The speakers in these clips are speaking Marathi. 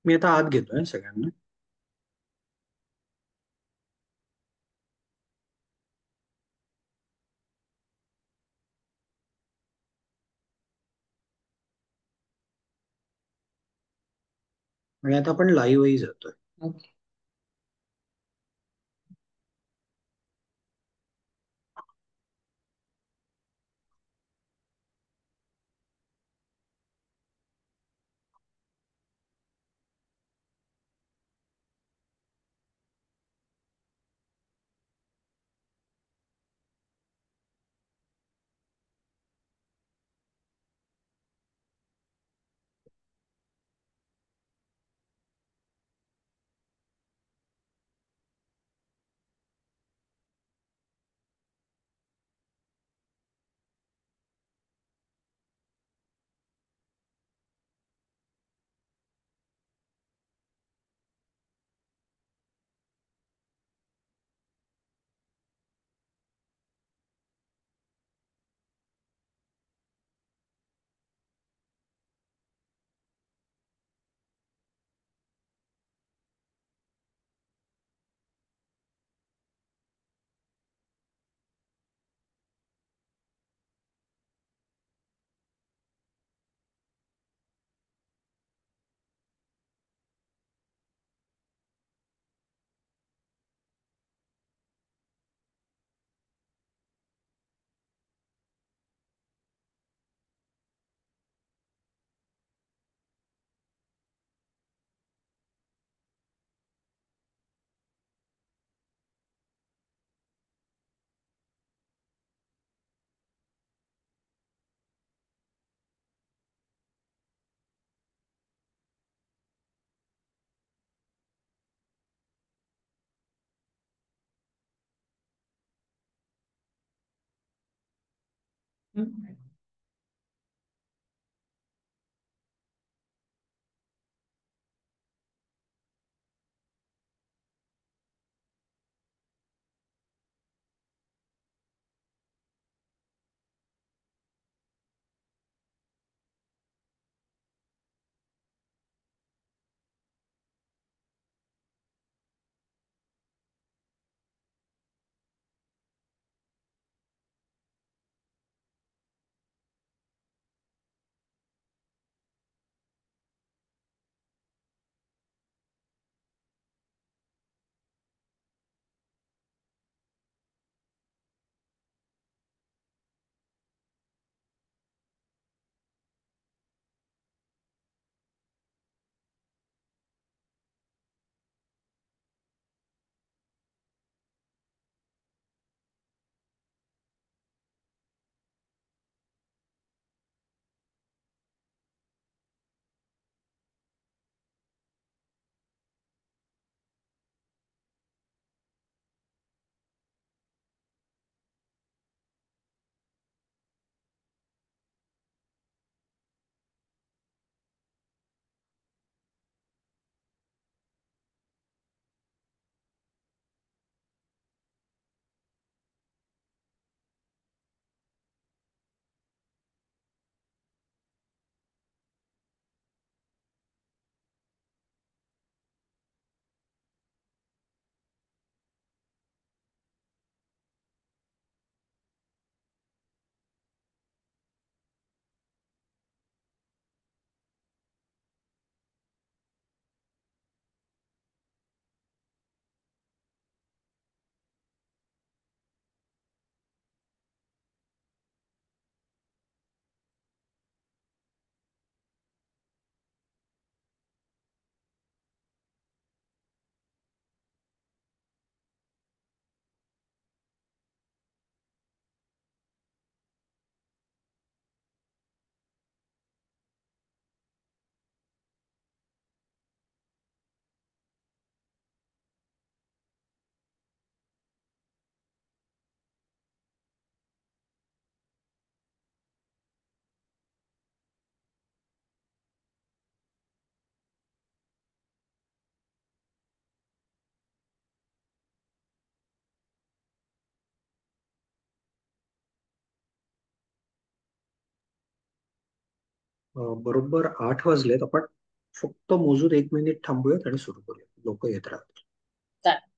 मी आता आत घेतोय सगळ्यांना. आणि आता आपण लाईव्हही जातोय. ओके. हम्म. बरोबर 8 वाजलेत. आपण फक्त मोजून 1 मिनिट थांबूयात आणि सुरू करूयात, लोक येत राहतात. चालेल.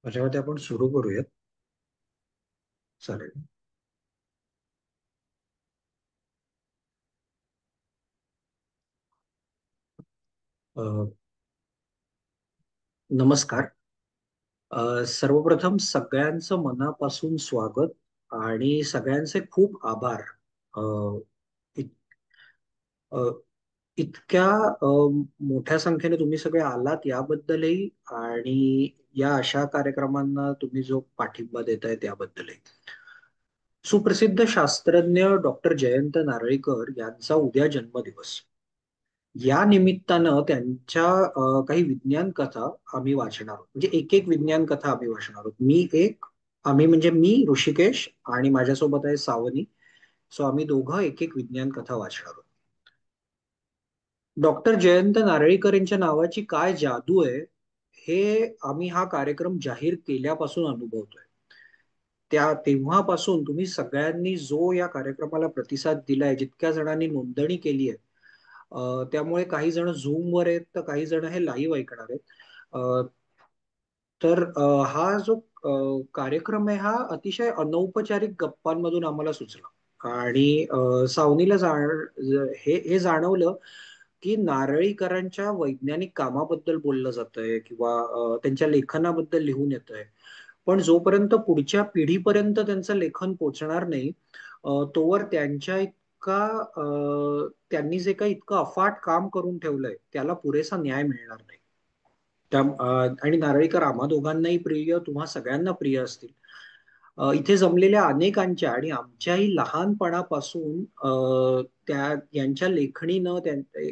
माझ्या मते आपण सुरू करूयात. चालेल. अ, नमस्कार. सर्वप्रथम सगळ्यांचं मनापासून स्वागत आणि सगळ्यांचे खूप आभार. अ, इत- अ, इतक्या अ, मोठ्या संख्येने तुम्ही सगळे आलात याबद्दलही, आणि या अशा कार्यक्रमांना तुम्ही जो पाठिंबा देताय त्याबद्दलही. सुप्रसिद्ध शास्त्रज्ञ डॉक्टर जयंत नारळीकर यांचा उद्या जन्मदिवस. या निमित्तानं त्यांच्या काही विज्ञान कथा आम्ही वाचणार आहोत. म्हणजे एक एक विज्ञान कथा आम्ही वाचणार आहोत. आम्ही म्हणजे मी ऋषिकेश आणि माझ्यासोबत आहे सावनी. सो आम्ही दोघं एक एक विज्ञान कथा वाचणार आहोत. डॉक्टर जयंत नारळीकर यांच्या नावाची काय जादू आहे, हे आम्ही हा कार्यक्रम जाहीर केल्यापासून अनुभवतोय. तेव्हापासून तुम्ही सगळ्यांनी जो या कार्यक्रमाला प्रतिसाद दिलाय, जितक्या जणांनी नोंदणी केली आहे, त्यामुळे काही जण झूमवर आहेत तर काही जण हे लाईव्ह ऐकणार आहेत. अ, तर हा जो कार्यक्रम आहे हा अतिशय अनौपचारिक गप्पांमधून आम्हाला सुचला. आणि सावनीला हे हे जाणवलं की नारळीकरांच्या वैज्ञानिक कामाबद्दल बोललं जातंय किंवा त्यांच्या लेखनाबद्दल लिहून येतंय. पण जोपर्यंत पुढच्या पिढीपर्यंत त्यांचं लेखन पोचणार नाही, तोवर त्यांनी जे काही इतकं अफाट काम करून ठेवलंय त्याला पुरेसा न्याय मिळणार नाही. आणि नारळीकर आम्हा दोघांनाही प्रिय, तुम्हा सगळ्यांना प्रिय असतील. इथे जमलेल्या अनेकांच्या आणि आमच्याही लहानपणापासून यांच्या लेखणीनं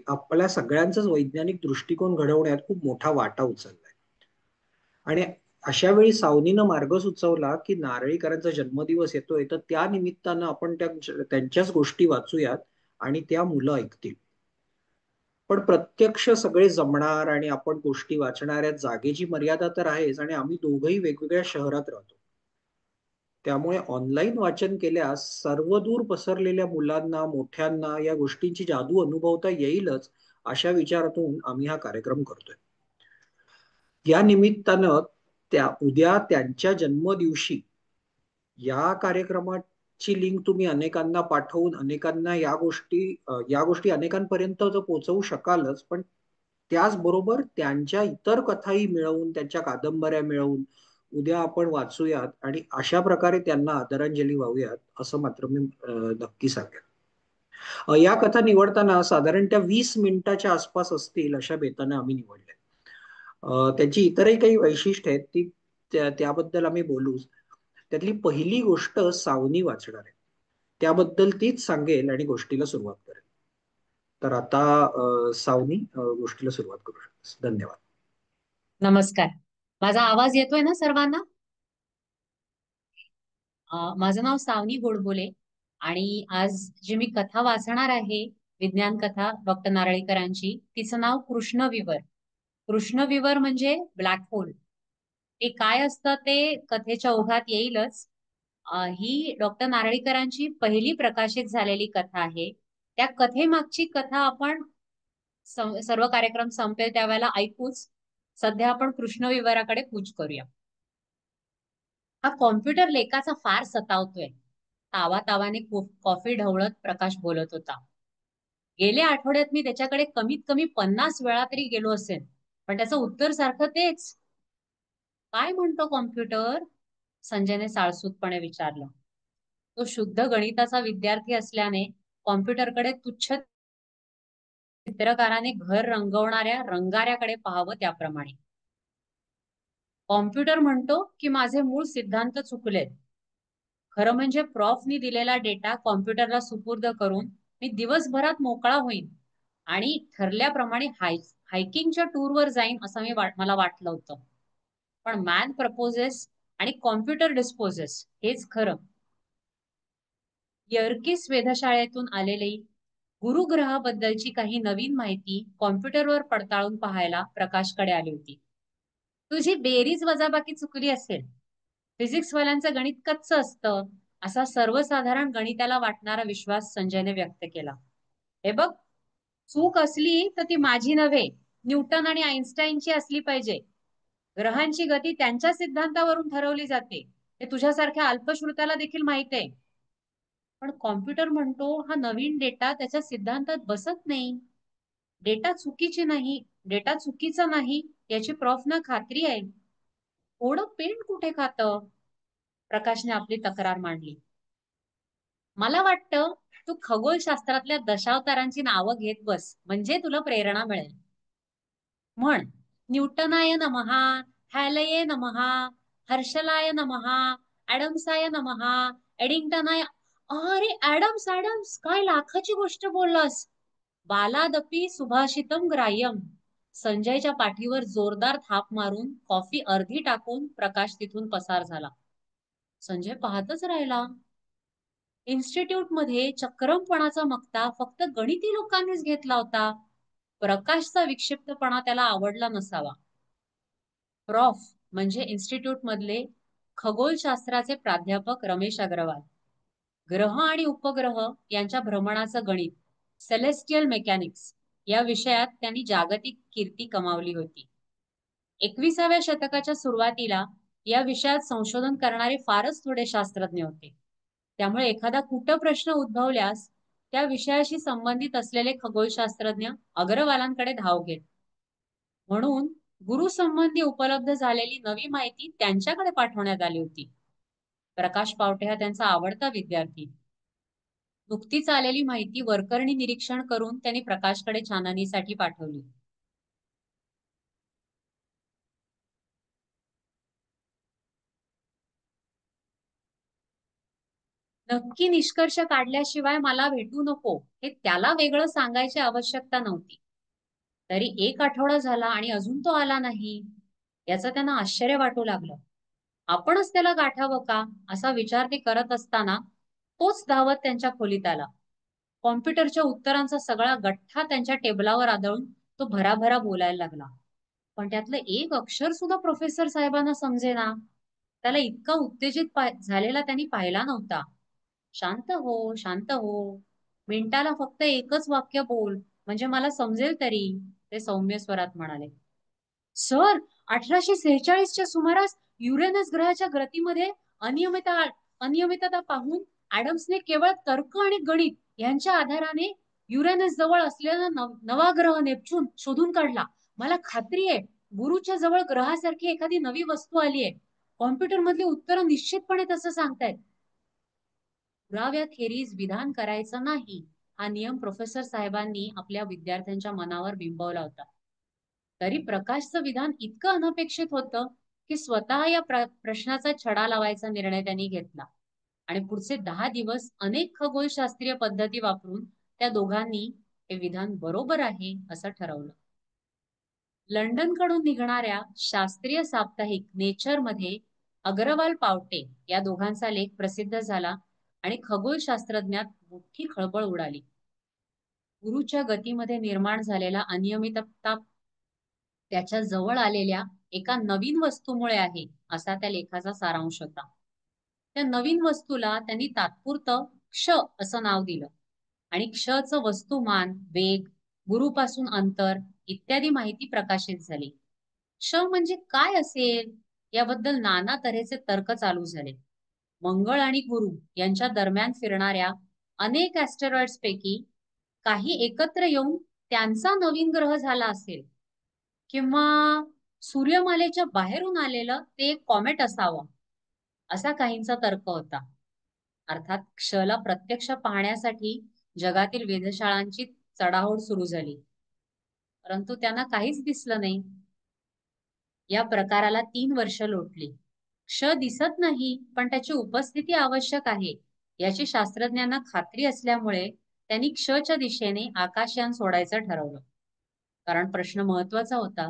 आपल्या सगळ्यांचाच वैज्ञानिक दृष्टिकोन घडवण्यात खूप मोठा वाटा उचललाय. आणि अशा वेळी सावनीनं मार्ग सुचवला की नारळीकरांचा जन्मदिवस येतोय, तर त्या निमित्तानं आपण त्यांच्याच गोष्टी वाचूयात आणि त्या मुलं ऐकतील. पण प्रत्यक्ष सगळे जमणार आणि आपण गोष्टी वाचणाऱ्या जागेची मर्यादा तर आहेच, आणि आम्ही दोघंही वेगवेगळ्या शहरात राहतो. त्यामुळे ऑनलाईन वाचन केल्यास सर्वदूर पसरलेल्या मुलांना, मोठ्यांना या गोष्टींची जादू अनुभवता येईलच, अशा विचारातून आम्ही हा कार्यक्रम करतोय. या निमित्तानं उद्या त्यांच्या जन्मदिवशी या कार्यक्रमाची लिंक तुम्ही अनेकांना पाठवून अनेकांना या गोष्टी अनेकांपर्यंत जर पोहोचवू शकालच, पण त्याचबरोबर त्यांच्या इतर कथाही मिळवून, त्यांच्या कादंबऱ्या मिळवून उद्या आपण वाचूयात आणि अशा प्रकारे त्यांना आदरांजली वाहूयात, असं मात्र मी नक्की सांगेन. या कथा निवडताना साधारण त्या 20 मिनिटाच्या आसपास असतील अशा बेताने आम्ही निवडल्या. त्याची इतरही काही वैशिष्ट्य आहेत, त्याबद्दल आम्ही बोलूच. त्यातली पहिली गोष्ट सावनी वाचणार आहे, त्याबद्दल तीच सांगेल आणि गोष्टीला सुरुवात करेल. तर आता सावनी, गोष्टीला सुरुवात करू शकतेस. धन्यवाद. नमस्कार. माझा आवाज येतोय ना सर्वांना? माझं नाव सावनी गोडबोले आणि आज जी मी कथा वाचणार आहे, विज्ञान कथा डॉक्टर नारळीकरांची, तिचं नाव कृष्णविवर. कृष्णविवर म्हणजे ब्लॅक होल. ते काय असतं ते कथेच्या ओघात येईलच. ही डॉक्टर नारळीकरांची पहिली प्रकाशित झालेली कथा आहे. त्या कथेमागची कथा आपण सर्व कार्यक्रम संपेल त्यावेळेला ऐकूच. सध्या आपण कृष्णविवराकडे कूच करूया. हा कॉम्प्युटर लेकाचा फार सतावतोय. तावातावाने कॉफी ढवळत प्रकाश बोलत होता. गेल्या आठवड्यात मी त्याच्याकडे कमीत कमी 50 वेळा तरी गेलो असेल, पण त्याचं उत्तर सारखं तेच. काय म्हणतो कॉम्प्युटर? संजयने साळसूदपणे विचारलं. तो शुद्ध गणिताचा विद्यार्थी असल्याने कॉम्प्युटरकडे तुच्छ चित्रकाराने घर रंगवणाऱ्या रंगाऱ्याकडे पाहावं त्याप्रमाणे. कॉम्प्युटर म्हणतो की माझे मूळ सिद्धांत चुकलेत. खरं म्हणजे प्रॉफनी दिलेला डेटा कॉम्प्युटरला सुपूर्द करून मी दिवसभरात मोकळा होईन आणि ठरल्याप्रमाणे हायकिंगच्या टूरवर जाईन असं मला वाटलं होतं. पण मॅन प्रपोजेस आणि कॉम्प्युटर डिस्पोजेस हेच खरं. यर्किस वेधशाळेतून आलेली गुरुग्रहाबद्दलची काही नवीन माहिती कॉम्प्युटरवर पडताळून पाहायला प्रकाशकडे आली होती. तुझी बेरीज वजाबाकी चुकली असेल. फिजिक्सवाल्यांचं गणित कच्च असतं, असा सर्वसाधारण गणिताला वाटणारा विश्वास संजयने व्यक्त केला. हे बघ, चूक असली तर ती माझी नव्हे, न्यूटन आणि आईन्स्टाईनची असली पाहिजे. ग्रहांची गती त्यांच्या सिद्धांतावरून ठरवली जाते, हे तुझ्यासारख्या अल्पश्रुताला देखील माहित आहे. पण कॉम्प्युटर म्हणतो हा नवीन डेटा त्याच्या सिद्धांतात बसत नाही. डेटा चुकीचा नाही याची प्रॉफना खात्री आहे. थोडं पेंट कुठे खातं? प्रकाशने आपली तक्रार मांडली. मला वाटतं तू खगोलशास्त्रातल्या दशावतारांची नावं घेत बस, म्हणजे तुला प्रेरणा मिळेल. म्हण, न्यूटनाय नमहा, हॅलये नमहा, हर्षलाय नमहा, ऍडम्साय नमहा, एडिंग्टनाय. अरे ऍडम्स काय लाखाची गोष्ट बोललास. बालादपी सुभाषितम ग्राह्यम. संजयच्या पाठीवर जोरदार थाप मारून कॉफी अर्धी टाकून प्रकाश तिथून पसार झाला. संजय पाहतच राहिला. इन्स्टिट्यूटमध्ये चक्रमपणाचा मक्ता फक्त गणिती लोकांनीच घेतला होता. प्रकाशचा विक्षिप्तपणा त्याला आवडला नसावा. प्रॉफ म्हणजे इन्स्टिट्यूट मधले खगोलशास्त्राचे प्राध्यापक रमेश अग्रवाल. ग्रह आणि उपग्रह यांच्या भ्रमणाचं गणित, सेलेस्टियल मेकॅनिक्स या विषयात त्यांनी जागतिक कीर्ती कमावली होती. 21व्या शतकाच्या सुरुवातीला या विषयात संशोधन करणारे फारच थोडे शास्त्रज्ञ होते. त्यामुळे एखादा कुठ प्रश्न उद्भवल्यास त्या विषयाशी संबंधित असलेले खगोलशास्त्रज्ञ अग्रवालांकडे धाव घेत. म्हणून गुरुसंबंधी उपलब्ध झालेली नवी माहिती त्यांच्याकडे पाठवण्यात आली होती. प्रकाश पावटे हा त्यांचा आवडता विद्यार्थी. नुकतीच आलेली माहिती वरकरणी निरीक्षण करून त्यांनी प्रकाशकडे छाननीसाठी पाठवली. नक्की निष्कर्ष काढल्याशिवाय मला भेटू नको हे त्याला वेगळं सांगायची आवश्यकता नव्हती. तरी 1 आठवडा झाला आणि अजून तो आला नाही. याचं त्यांना आश्चर्य वाटू लागलं. आपणच त्याला गाठावं का असा विचार ते करत असताना तोच धावत त्यांच्या खोलीत आला. कॉम्प्युटरच्या उत्तरांचा सगळा गठ्ठा त्यांच्या टेबलावर आदळून तो भराभरा बोलायला लागला. पण त्यातलं एक अक्षर सुद्धा प्रोफेसर साहेबांना समजेना. त्याला इतका उत्तेजित झालेला त्यांनी पाहिला नव्हता. शांत हो, शांत हो. मिनिटाला फक्त एकच वाक्य बोल, म्हणजे मला समजेल तरी, ते सौम्य स्वरात म्हणाले. सर, 1846च्या सुमारास युरेनस ग्रहाच्या गतीमध्ये अनियमितता अनियमितता पाहून ऍडम्सने केवळ तर्क आणि गणित यांच्या आधाराने युरेनस जवळ असलेला नवा ग्रह नेपच्यून शोधून काढला. मला खात्री आहे गुरुच्या जवळ ग्रहासारखी एखादी नवी वस्तू आली आहे. कॉम्प्युटर मधली उत्तरं निश्चितपणे तसं सांगतायत. पुराव्याखेरीज विधान करायचं नाही, हा नियम प्रोफेसर साहेबांनी आपल्या विद्यार्थ्यांच्या मनावर बिंबवला होता. तरी प्रकाशचं विधान इतकं अनपेक्षित होतं की स्वतः या प्रश्नाचा छडा लावायचा निर्णय त्यांनी घेतला. आणि पुढचे 10 दिवस अनेक खगोलशास्त्रीय पद्धती वापरून त्या दोघांनी हे विधान बरोबर आहे असं ठरवलं. लंडन कडून निघणाऱ्या शास्त्रीय साप्ताहिक नेचर मध्ये अग्रवाल पावटे या दोघांचा लेख प्रसिद्ध झाला आणि खगोलशास्त्रज्ञात मोठी खळबळ उडाली. गुरुच्या गतीमध्ये निर्माण झालेला अनियमितता त्याच्या जवळ आलेल्या एका नवीन वस्तूमुळे आहे, असा त्या लेखाचा सारांश होता. त्या नवीन वस्तूला त्यांनी तात्पुरतं क्ष असं नाव दिलं आणि क्षचं वस्तुमान, वेग, गुरुपासून अंतर इत्यादी माहिती प्रकाशित झाली. क्ष म्हणजे काय असेल याबद्दल नाना तऱ्हेचे तर्क चालू झाले. मंगळ आणि गुरु यांच्या दरम्यान फिरणाऱ्या अनेक ऍस्टेरॉइड्स पैकी काही एकत्र येऊन त्यांचा नवीन ग्रह झाला असेल किंवा सूर्यमालेच्या बाहेरून आलेलं ते एक कॉमेट असावं, असा काहींचा तर्क होता. अर्थात क्षला प्रत्यक्ष पाहण्यासाठी जगातील वेधशाळांची चढाओढ सुरू झाली, परंतु त्यांना काहीच दिसलं नाही. या प्रकाराला 3 वर्ष लोटली. क्ष दिसत नाही, पण त्याची उपस्थिती आवश्यक आहे याची शास्त्रज्ञांना खात्री असल्यामुळे त्यांनी क्षच्या दिशेने आकाशयान सोडायचं ठरवलं. कारण प्रश्न महत्वाचा होता.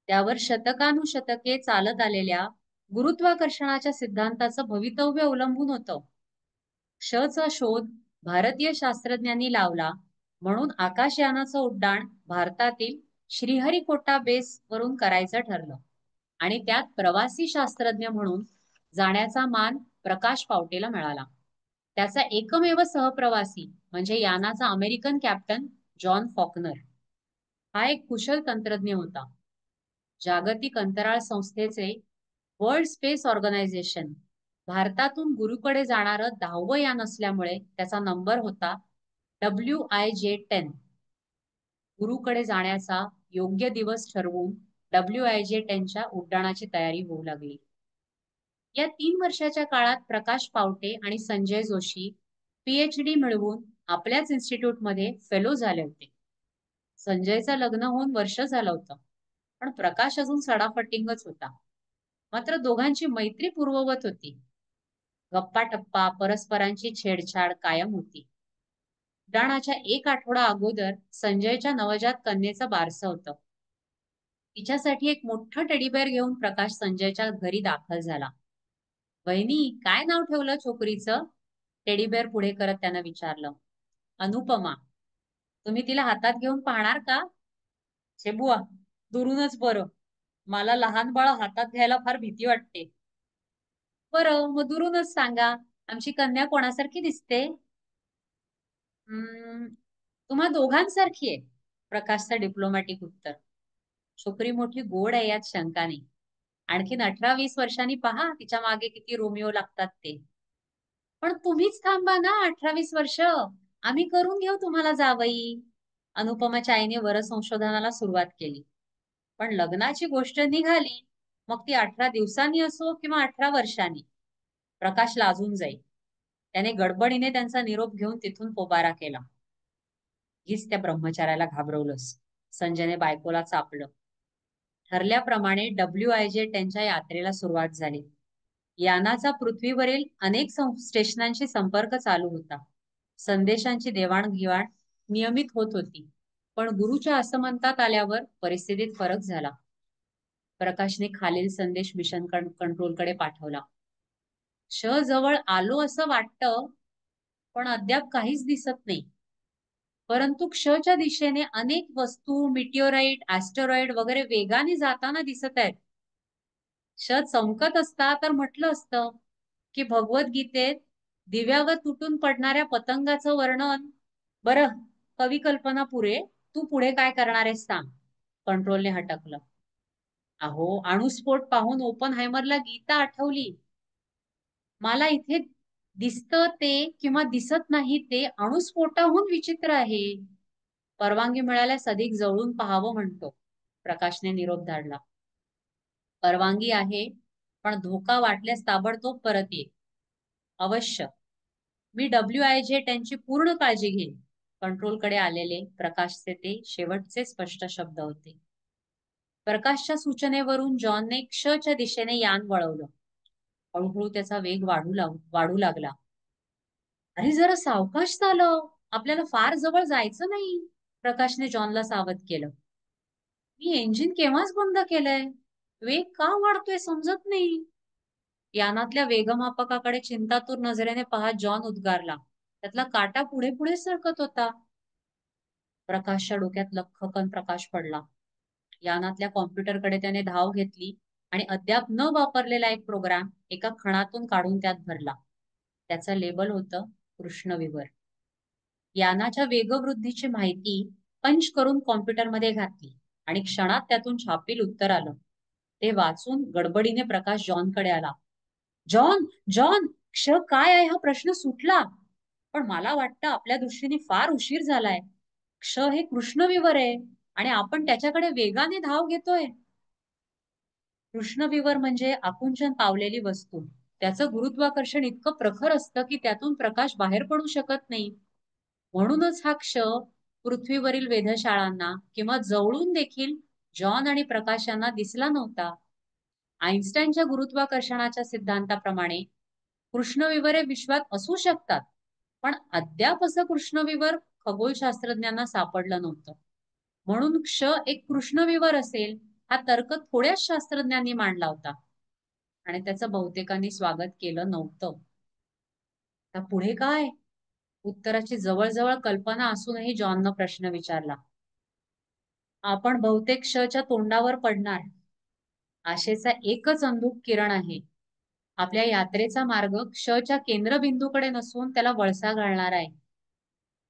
त्यावर शतकानुशतके चालत आलेल्या गुरुत्वाकर्षणाच्या सिद्धांताचं भवितव्य अवलंबून होतं. क्षचा शोध भारतीय शास्त्रज्ञांनी लावला म्हणून आकाशयानाचं उड्डाण भारतातील श्रीहरिकोटा बेस वरून करायचं ठरलं आणि त्यात प्रवासी शास्त्रज्ञ म्हणून जाण्याचा मान प्रकाश पावटेला मिळाला. त्याचा एकमेव सहप्रवासी म्हणजे यानाचा अमेरिकन कॅप्टन जॉन फॉकनर. हा एक कुशल तंत्रज्ञ होता. जागतिक अंतराळ संस्थेचे वर्ल्ड स्पेस ऑर्गनायझेशन भारतातून गुरुकडे जाणारं 10वं यान असल्यामुळे त्याचा नंबर होता WIJ-10. गुरुकडे जाण्याचा योग्य दिवस ठरवून WIJ-10च्या उड्डाणाची तयारी होऊ लागली. या 3 वर्षाच्या काळात प्रकाश पावटे आणि संजय जोशी PhD मिळवून आपल्याच इन्स्टिट्यूटमध्ये फेलो झाले होते. संजयचं लग्न होऊन वर्ष झालं होतं, पण प्रकाश अजून सडाफटिंगच होता. मात्र दोघांची मैत्री पूर्ववत होती. गप्पा टप्पा, परस्परांची छेडछाड कायम होती. उड्डाणाच्या 1 आठवडा अगोदर संजयच्या नवजात कन्येचं बारसं होतं. तिच्यासाठी एक मोठं टेडीबेअर घेऊन प्रकाश संजयच्या घरी दाखल झाला. "वहिनी, काय नाव ठेवलं छोकरीचं?" टेडीबेअर पुढे करत त्यानं विचारलं. "अनुपमा." "तुम्ही तिला हातात घेऊन पाहणार का?" "छे बुवा, दुरूनच बरं. मला लहान बाळ हातात घ्यायला फार भीती वाटते." "बरं, मग दुरूनच सांगा. आमची कन्या कोणासारखी दिसते?" "हम्म, तुम्हा दोघांसारखी आहे." प्रकाशचं डिप्लोमॅटिक उत्तर. "छोकरी मोठी गोड आहे, यात शंका नाही. आणखीन 18-20 वर्षांनी पहा तिच्या मागे किती रोमिओ लागतात ते." "पण तुम्हीच थांबा ना 18-20 वर्ष. आम्ही करून घेऊ तुम्हाला जावई." अनुपमाच्या आईने वरसंशोधनाला सुरुवात केली. पण लग्नाची गोष्ट निघाली, मग ती 18 दिवसांनी असो किंवा 18 वर्षांनी, प्रकाश लाजून जाईल. त्याने गडबडीने त्यांचा निरोप घेऊन तिथून पोबारा केला. "हीच त्या ब्रह्मचार्याला घाबरवलंस." संजयने बायकोला चापलं. ठरल्याप्रमाणे WIJ-10च्या यात्रेला सुरुवात झाली. यानाचा पृथ्वीवरील अनेक स्टेशनांशी संपर्क चालू होता. संदेशांची देवाणघेवाण नियमित होत होती. पण गुरुच्या असमंतात आल्यावर परिस्थितीत फरक झाला. प्रकाशने खालील संदेश मिशन कंट्रोलकडे पाठवला. "क्ष जवळ आलो असं वाटतं, पण अद्याप काहीच दिसत नाही. परंतु क्षच्या दिशेने अनेक वस्तू, मिटिओराइट, ऍस्टेरॉइड वगैरे वेगाने जाताना दिसत आहेत." क्ष चमकत असता तर म्हटलं असतं की भगवद्गीतेत दिव्यावर तुटून पडणाऱ्या पतंगाचं वर्णन. "बरं, कवी कल्पना पुरे. तू पुढे काय करणार आहेस सांग." कंट्रोलने हटकलं. अहो, अणुस्फोट पाहून ओपनहायमरला गीता आठवली. मला इथे दिसतं ते किंवा दिसत नाही ते अणुस्फोटाहून विचित्र आहे. परवानगी मिळाल्यास अधिक जवळून पाहावं म्हणतो. प्रकाशने निरोप धाडला. परवानगी आहे, पण धोका वाटल्यास ताबडतोब परत ये. अवश्य. मी WIJ त्यांची पूर्ण काळजी घेईन. कंट्रोलकडे आलेले प्रकाशचे ते शेवटचे स्पष्ट शब्द होते. प्रकाशच्या सूचनेवरून जॉनने क्षच्या दिशेने यान वळवलं. हळूहळू त्याचा वेग वाढू लागला. अरे जरा सावकाश चालव. आपल्याला फार जवळ जायचं नाही. प्रकाशने जॉनला सावध केलं. मी इंजिन केव्हाच बंद केलंय. वेग का वाढतोय समजत नाही. यानातल्या वेगमापकाकडे चिंतातूर नजरेने पाहत जॉन उद्गारला. त्यातला काटा पुढे पुढे सरकत होता. प्रकाशच्या डोक्यात लख्खकन प्रकाश पडला. यानातल्या कॉम्प्युटरकडे त्याने धाव घेतली आणि अद्याप न वापरलेला एक प्रोग्राम एका खणातून काढून त्यात भरला. त्याचं लेबल होतं कृष्णविवर. यानाच्या वेगवृद्धीची माहिती पंच करून कॉम्प्युटरमध्ये घातली आणि क्षणात त्यातून छापील उत्तर आलं. ते वाचून गडबडीने प्रकाश जॉनकडे आला. जॉन, जॉन, क्ष काय आहे हा प्रश्न सुटला. पण मला वाटतं आपल्या दृष्टीने फार उशीर झालाय. क्ष हे कृष्णविवर आहे आणि आपण त्याच्याकडे वेगाने धाव घेतोय. कृष्णविवर म्हणजे आकुंचन पावलेली वस्तू. त्याचं गुरुत्वाकर्षण इतकं प्रखर असतं की त्यातून प्रकाश बाहेर पडू शकत नाही. म्हणूनच हा क्ष पृथ्वीवरील वेधशाळांना किंवा जवळून देखील जॉन आणि प्रकाश यांना दिसला नव्हता. आईन्स्टाईनच्या गुरुत्वाकर्षणाच्या सिद्धांताप्रमाणे कृष्णविवरे विश्वात असू शकतात, पण अद्याप असं कृष्णविवर खगोलशास्त्रज्ञांना सापडलं नव्हतं. म्हणून क्ष एक कृष्णविवर असेल हा तर्क थोड्याच शास्त्रज्ञांनी मांडला होता आणि त्याचं बहुतेकांनी स्वागत केलं नव्हतं. आता पुढे काय? उत्तराची जवळजवळ कल्पना असूनही जॉननं प्रश्न विचारला. आपण बहुतेक क्षच्या तोंडावर पडणार. आशेचा एकच अंधुक किरण आहे. आपल्या यात्रेचा मार्ग क्षच्या केंद्रबिंदूकडे नसून त्याला वळसा घालणार आहे.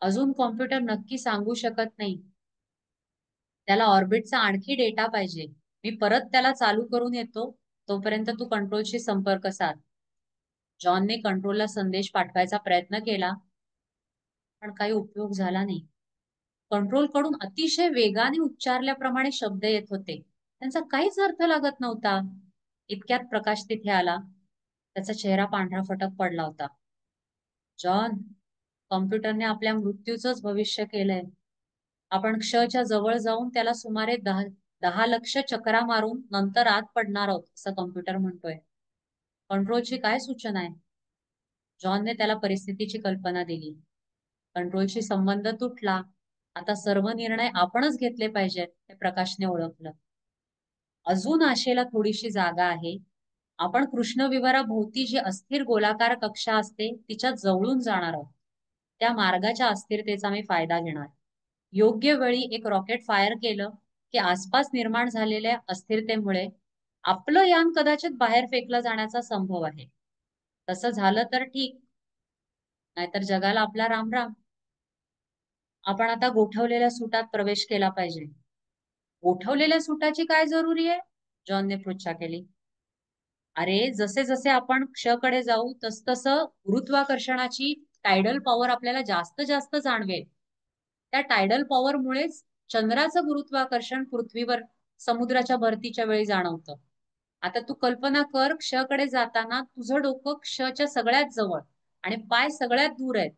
अजून कॉम्प्युटर नक्की सांगू शकत नाही. त्याला ऑर्बिटचा आणखी डेटा पाहिजे. मी परत त्याला चालू करून येतो. तोपर्यंत तू कंट्रोलशी संपर्क साध. जॉनने कंट्रोलला संदेश पाठवायचा प्रयत्न केला, पण काही उपयोग झाला नाही. कंट्रोल कडून अतिशय वेगाने उच्चारल्याप्रमाणे शब्द येत होते. त्यांचा काहीच अर्थ लागत नव्हता. इतक्यात प्रकाश तिथे आला. त्याचा चेहरा पांढरा फटक पडला होता. जॉन, कॉम्प्युटरने आपल्या मृत्यूचंच भविष्य केलंय. आपण क्षच्या जवळ जाऊन त्याला सुमारे 10 लक्ष चकरा मारून नंतर आत पडणार आहोत असं कॉम्प्युटर म्हणतोय. कंट्रोलची काय सूचना आहे? जॉनने त्याला परिस्थितीची कल्पना दिली. कंट्रोलशी संबंध तुटला. आता सर्व निर्णय आपणच घेतले पाहिजेत हे प्रकाशने ओळखलं. अजून आशेला थोडीशी जागा आहे. आपण कृष्णविवराभोवती जी अस्थिर गोलाकार कक्षा असते तिच्या जवळून जाणार आहोत. त्या मार्गाच्या अस्थिरतेचा मी फायदा घेणार. योग्य वेळी एक रॉकेट फायर केलं की आसपास निर्माण झालेल्या अस्थिरतेमुळे आपलं यान कदाचित बाहेर फेकलं जाण्याचा संभव आहे. तसं झालं तर ठीक, नाहीतर जगाला आपला रामराम. आपण आता गोठवलेल्या सुटात प्रवेश केला पाहिजे. गोठवलेल्या सुटाची काय जरुरी आहे? जॉनने पृच्छा केली. अरे जसे जसे आपण क्षकडे जाऊ तस तसं गुरुत्वाकर्षणाची टायडल पॉवर आपल्याला जास्त जास्त जाणवेल. त्या टायडल पॉवर मुळेच चंद्राचं गुरुत्वाकर्षण पृथ्वीवर समुद्राच्या भरतीच्या वेळी जाणवतं. आता तू कल्पना कर, क्षकडे जाताना तुझं डोकं क्षच्या सगळ्यात जवळ आणि पाय सगळ्यात दूर आहेत.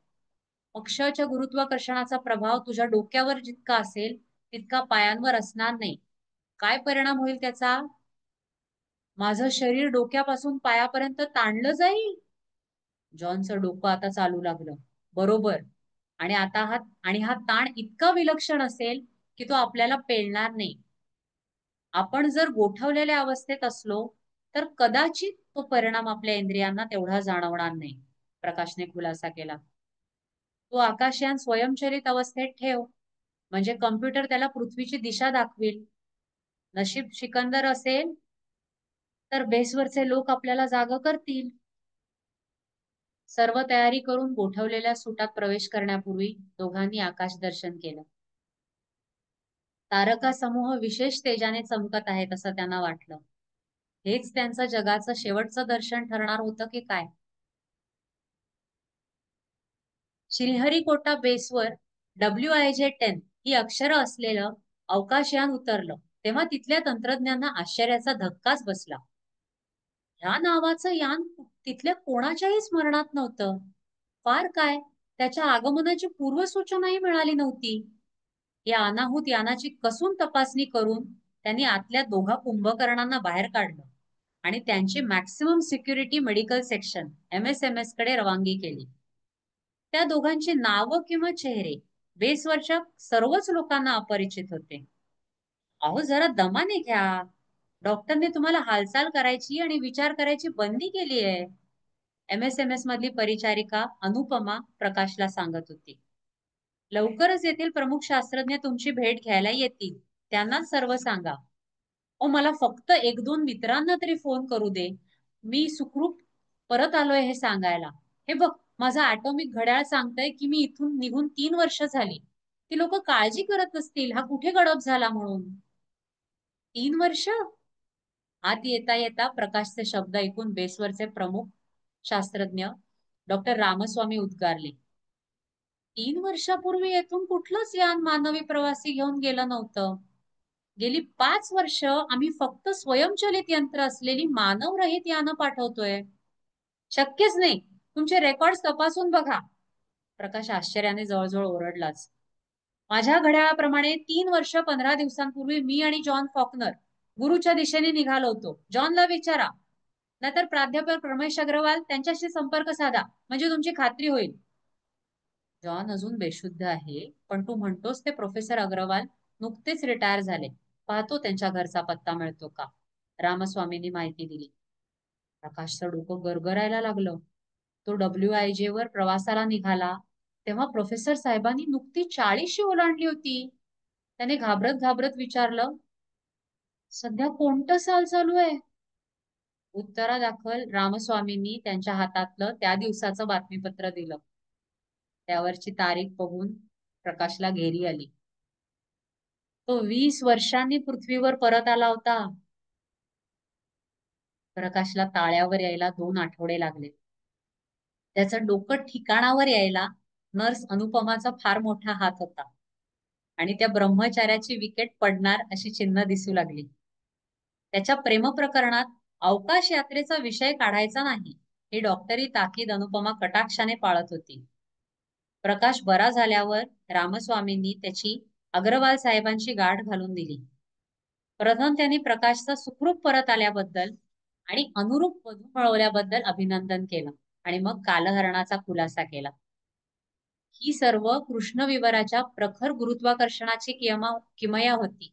मग क्षच्या गुरुत्वाकर्षणाचा प्रभाव तुझ्या डोक्यावर जितका असेल तितका पायांवर असणार नाही. काय परिणाम होईल त्याचा? माझं शरीर डोक्यापासून पायापर्यंत ताणलं जाईल. जॉनचं डोकं आता चालू लागलं. बरोबर. आणि हा ताण इतका विलक्षण असेल की तो आपल्याला पेलणार नाही. आपण जर गोठवलेल्या अवस्थेत असलो तर कदाचित तो परिणाम आपल्या इंद्रियांना तेवढा जाणवणार नाही. प्रकाशने खुलासा केला. तो आकाशयान स्वयंचलित अवस्थेत ठेव, म्हणजे कम्प्युटर त्याला पृथ्वीची दिशा दाखवेल. नशीब सिकंदर असेल तर बेसवरचे लोक आपल्याला जाग करतील. सर्व तयारी करून गोठवलेल्या सुटात प्रवेश करण्यापूर्वी दोघांनी आकाश दर्शन केलं. तारका समूह विशेष तेजाने चमकत आहेत असं त्यांना वाटलं. हेच त्यांचं जगाचं शेवटचं दर्शन ठरणार होतं की काय? श्रीहरिकोटा बेसवर WIJ-10 ही अक्षरं असलेलं अवकाशयान उतरलं तेव्हा तिथल्या तंत्रज्ञांना आश्चर्याचा धक्काच बसला. ह्या नावाचं यान तिथल्या कोणाच्याही स्मरणात नव्हतं. फार काय, त्याच्या आगमनाची पूर्वसूचनाही मिळाली नव्हती. या अनाहूत यानाची कसून तपासणी करून त्यांनी आतल्या दोघा कुंभकर्णांना बाहेर काढलं आणि त्यांची maximum security medical section MSMS कडे रवानगी केली. त्या दोघांची नावं किंवा चेहरे बेसवरच्या सर्वच लोकांना अपरिचित होते. अहो जरा दमाने घ्या. डॉक्टरने तुम्हाला हालचाल करायची आणि विचार करायची बंदी केली आहे. MSMS मधली परिचारिका अनुपमा प्रकाशला सांगत होती. लवकरच येथील प्रमुख शास्त्रज्ञ तुमची भेट घ्यायला येतील. त्यांनाच सर्व सांगा. ओ मला फक्त एक दोन मित्रांना तरी फोन करू दे. मी सुखरूप परत आलोय हे सांगायला. हे बघ, माझा ॲटॉमिक घड्याळ सांगतय की मी इथून निघून 3 वर्ष झाली. ती लोक काळजी करत असतील हा कुठे गडप झाला म्हणून. 3 वर्ष? आत येता येता प्रकाशचे शब्द ऐकून बेसवरचे प्रमुख शास्त्रज्ञ डॉक्टर रामस्वामी उद्गारले. 3 वर्षापूर्वी येथून कुठलंच यान मानवी प्रवासी घेऊन गेलं नव्हतं. गेली 5 वर्ष आम्ही फक्त स्वयंचलित यंत्र असलेली मानवरहित यानं पाठवतोय. शक्यच नाही. तुमचे रेकॉर्ड तपासून बघा. प्रकाश आश्चर्याने जवळजवळ ओरडलाच. माझ्या घड्याळाप्रमाणे 3 वर्ष 15 दिवसांपूर्वी मी आणि जॉन फॉकनर गुरुच्या दिशेने निघालो होतो. जॉनला विचारा, नाहीतर प्राध्यापक रमेश अग्रवाल त्यांच्याशी संपर्क साधा, म्हणजे तुमची खात्री होईल. जॉन अजून बेशुद्ध आहे, पण तू म्हणतोस ते प्रोफेसर अग्रवाल नुकतेच रिटायर झाले. पाहतो त्यांच्या घरचा पत्ता मिळतो का. रामस्वामींनी माहिती दिली. प्रकाशचं डोकं गरगरायला लागलं. तो WIJ वर प्रवासाला निघाला तेव्हा प्रोफेसर साहेबांनी नुकती 40शी ओलांडली होती. त्याने घाबरत घाबरत विचारलं, सध्या कोणतं साल चालू आहे? उत्तरादाखल रामस्वामींनी त्यांच्या हातातलं त्या दिवसाचं बातमीपत्र दिलं. त्यावरची तारीख बघून प्रकाशला घेरी आली. तो 20 वर्षांनी पृथ्वीवर परत आला होता. प्रकाशला ताळ्यावर यायला 2 आठवडे लागले. त्याचं डोकं ठिकाणावर यायला नर्स अनुपमाचा फार मोठा हात होता आणि त्या ब्रह्मचार्याची विकेट पडणार अशी चिन्ह दिसू लागली. त्याच्या प्रेमप्रकरणात अवकाश यात्रेचा विषय काढायचा नाही ही डॉक्टरी ताकीद अनुपमा कटाक्षाने पाळत होती. प्रकाश बरा झाल्यावर रामस्वामींनी त्याची अग्रवाल साहेबांची गाठ घालून दिली. प्रथम त्यांनी प्रकाशचा सुखरूप परत आल्याबद्दल आणि अनुरूप वधू मिळवल्याबद्दल अभिनंदन केलं आणि मग कालहरणाचा खुलासा केला. ही सर्व कृष्णविवराच्या प्रखर गुरुत्वाकर्षणाची किमया होती.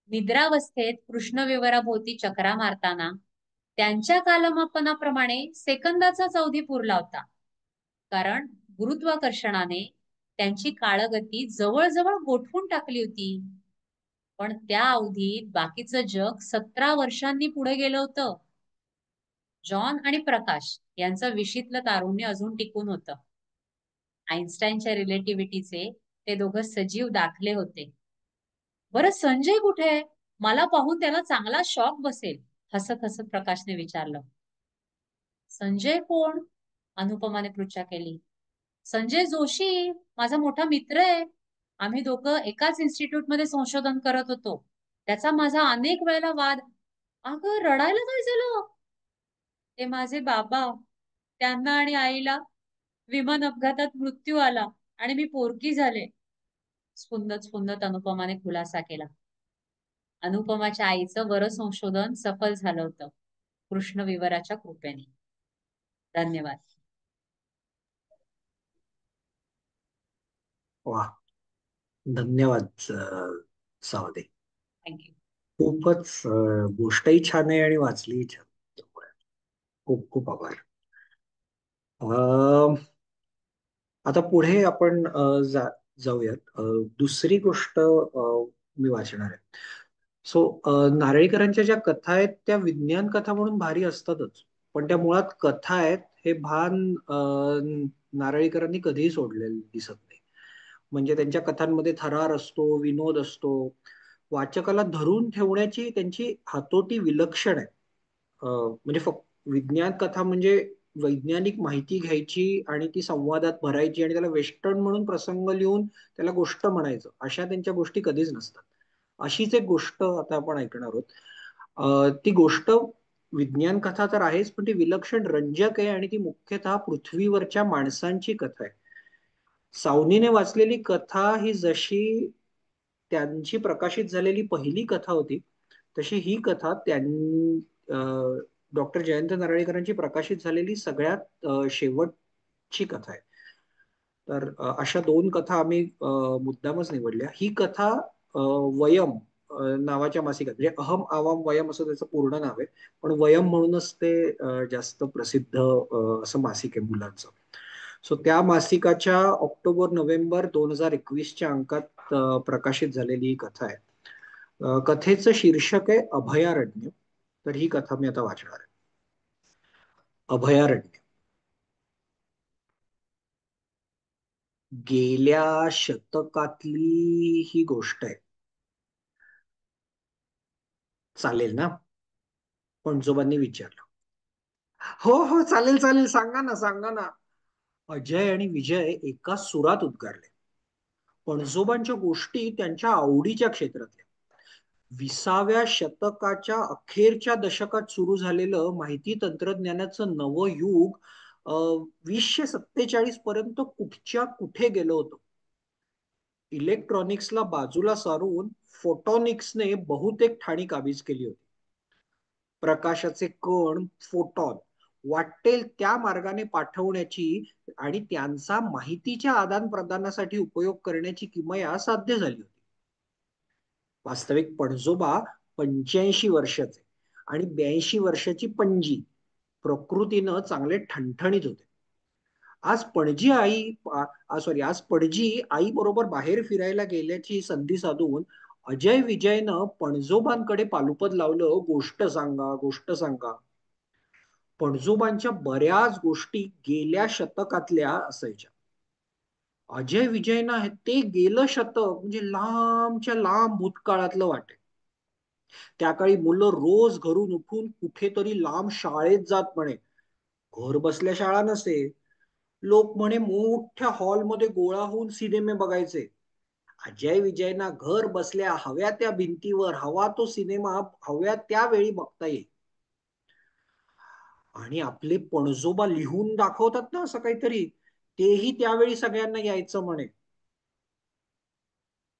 निद्रावस्थेत कृष्णविवराभोवती चक्रा मारताना त्यांच्या कालमापनाप्रमाणे सेकंदाचाच अवधी पुरला होता. कारण गुरुत्वाकर्षणाने त्यांची काळगती जवळजवळ गोठवून टाकली होती. पण त्या अवधीत बाकीचं जग 17 वर्षांनी पुढे गेलं होतं. जॉन आणि प्रकाश यांचं विशीतलं तारुण्य अजून टिकून होतं. आईन्स्टाईनच्या रिलेटिव्हिटीचे ते दोघं सजीव दाखले होते. बरं संजय कुठे आहे? मला पाहून त्याला चांगला शॉक बसेल, हसत हसत प्रकाशने विचारलं. संजय कोण? अनुपमाने पृच्छा केली. संजय जोशी, माझा मोठा मित्र आहे. आम्ही दोघं एकाच इन्स्टिट्यूट मध्ये संशोधन करत होतो. त्याचा माझा अनेक वेळेला वाद. अगं रडायला काय झालं? ते माझे बाबा. त्यांना आणि आईला विमान अपघातात मृत्यू आला आणि मी पोरकी झाले. स्फुंदत स्फुंदत अनुपमाने खुलासा केला. अनुपमाच्या आईचं बरं संशोधन सफल झालं होतं कृष्णविवराच्या कृपेने. धन्यवाद. वा, धन्यवाद सावदे. थँक्यू. खूपच गोष्टही छान आहे आणि वाचलीही छान. खूप खूप आभार. आता पुढे आपण जाऊयात. दुसरी गोष्ट मी वाचणार आहे. सो नारळीकरांच्या ज्या कथा आहेत त्या विज्ञान कथा म्हणून भारी असतातच, पण त्या मुळात कथा आहेत हे भान नारळीकरांनी कधीही सोडलेलं दिसत नाही. म्हणजे त्यांच्या कथांमध्ये थरार असतो, विनोद असतो. वाचकाला धरून ठेवण्याची त्यांची हातोटी विलक्षण आहे. म्हणजे फक्त विज्ञान कथा म्हणजे वैज्ञानिक माहिती घ्यायची आणि ती संवादात भरायची आणि त्याला वेस्टर्न म्हणून प्रसंग लिहून त्याला गोष्ट म्हणायचं, अशा त्यांच्या गोष्टी कधीच नसतात. अशीच एक गोष्ट आता आपण ऐकणार आहोत. ती गोष्ट विज्ञान कथा तर आहेच, पण ती विलक्षण रंजक आहे आणि ती मुख्यतः पृथ्वीवरच्या माणसांची कथा आहे. सावनीने वाचलेली कथा ही जशी त्यांची प्रकाशित झालेली पहिली कथा होती, तशी ही कथा डॉक्टर जयंत नारळीकरांची प्रकाशित झालेली सगळ्यात शेवटची कथा आहे. तर अशा दोन कथा आम्ही मुद्दामच निवडल्या. ही कथा वयम नावाच्या मासिकात, म्हणजे अहम आवाम वयम असं त्याचं पूर्ण नाव आहे, पण वयम म्हणूनच ते जास्त प्रसिद्ध असं मासिक आहे मुलांचं. सो त्या मासिकाच्या ऑक्टोबर नोव्हेंबर 2021च्या अंकात प्रकाशित झालेली ही कथा आहे. कथेचं शीर्षक आहे अभयारण्य. तर ही कथा मी आता वाचणार आहे. अभयारण्य. गेल्या शतकातली ही गोष्ट आहे. चालेल ना? पणजोबांनी विचारलं. हो हो, चालेल चालेल, सांगा ना सांगा ना. अजय आणि विजय एका सुरात उद्गारले. पणजोबांच्या गोष्टी त्यांच्या आवडीच्या क्षेत्रातल्या. 20व्या शतकाच्या अखेरच्या दशकात सुरू झालेलं माहिती तंत्रज्ञानाचं नवं युग 2047 पर्यंत कुठच्या कुठे गेलं होतं. इलेक्ट्रॉनिक्सला बाजूला सारून फोटॉनिक्सने बहुतेक ठाणी काबीज केली होती. प्रकाशाचे कण, फोटॉन, वाटेल त्या मार्गाने पाठवण्याची आणि त्यांचा माहितीच्या आदान प्रदानासाठी उपयोग करण्याची किमया साध्य झाली होती. वास्तविक पणजोबा 85 वर्षाचे आणि 82 वर्षाची पणजी प्रकृतीनं चांगले ठणठणीत होते. आज पणजी आई सॉरी आज पणजी आई बरोबर बाहेर फिरायला गेल्याची संधी साधून अजय विजयनं पणजोबांकडे पालुपद लावलं, गोष्ट सांगा गोष्ट सांगा. पणजोबांच्या बऱ्याच गोष्टी गेल्या शतकातल्या असायच्या. अजय विजयना ते गेलं शतक म्हणजे लांबच्या लांब भूतकाळातलं वाटे. त्या काळी मुलं रोज घरून उठून कुठेतरी लांब शाळेत जात म्हणे. घर बसल्या शाळा नसे. लोक म्हणे मोठ्या हॉलमध्ये गोळा होऊन सिनेमे बघायचे. अजय विजयना घर बसल्या हव्या त्या भिंतीवर हवा तो सिनेमा हव्या त्या वेळी बघता येईल. आणि आपले पणजोबा लिहून दाखवतात ना असं काहीतरी, तेही त्यावेळी सगळ्यांना यायचं म्हणे.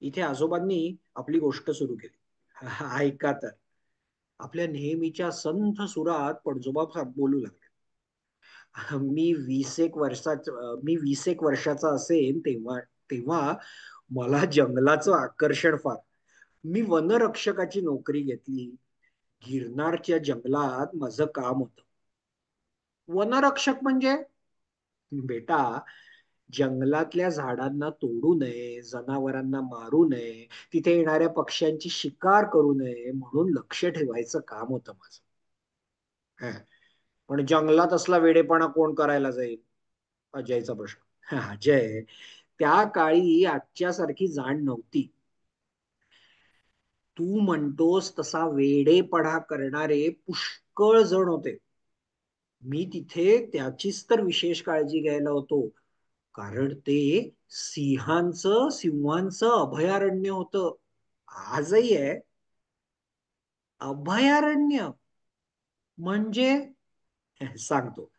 इथे आजोबांनी आपली गोष्ट सुरू केली. ऐका तर. आपल्या नेहमीच्या संथ सुरात पणजोबा बोलू लागले. मी 20 एक वर्षाचा असेन तेव्हा तेव्हा मला जंगलाचं आकर्षण फार. मी वनरक्षकाची नोकरी घेतली. गिरनारच्या जंगलात माझं काम होतं. वनरक्षक म्हणजे? बेटा, जंगलातल्या झाडांना तोडू नये, जनावरांना मारू नये, तिथे येणाऱ्या पक्ष्यांची शिकार करू नये म्हणून लक्ष ठेवायचं काम होतं माझं. हं. पण जंगलात असला वेडेपणा कोण करायला जाईल? अजयचा प्रश्न. अजय, त्या काळी आजच्या सारखी जाण नव्हती. तू म्हणतोस तसा वेडेपणा करणारे पुष्कळ जण होते. मी तिथे त्याचीच तर विशेष काळजी घ्यायला होतो, कारण ते सिंहांचं अभयारण्य होतं. आजही आहे. अभयारण्य म्हणजे? सांगतो.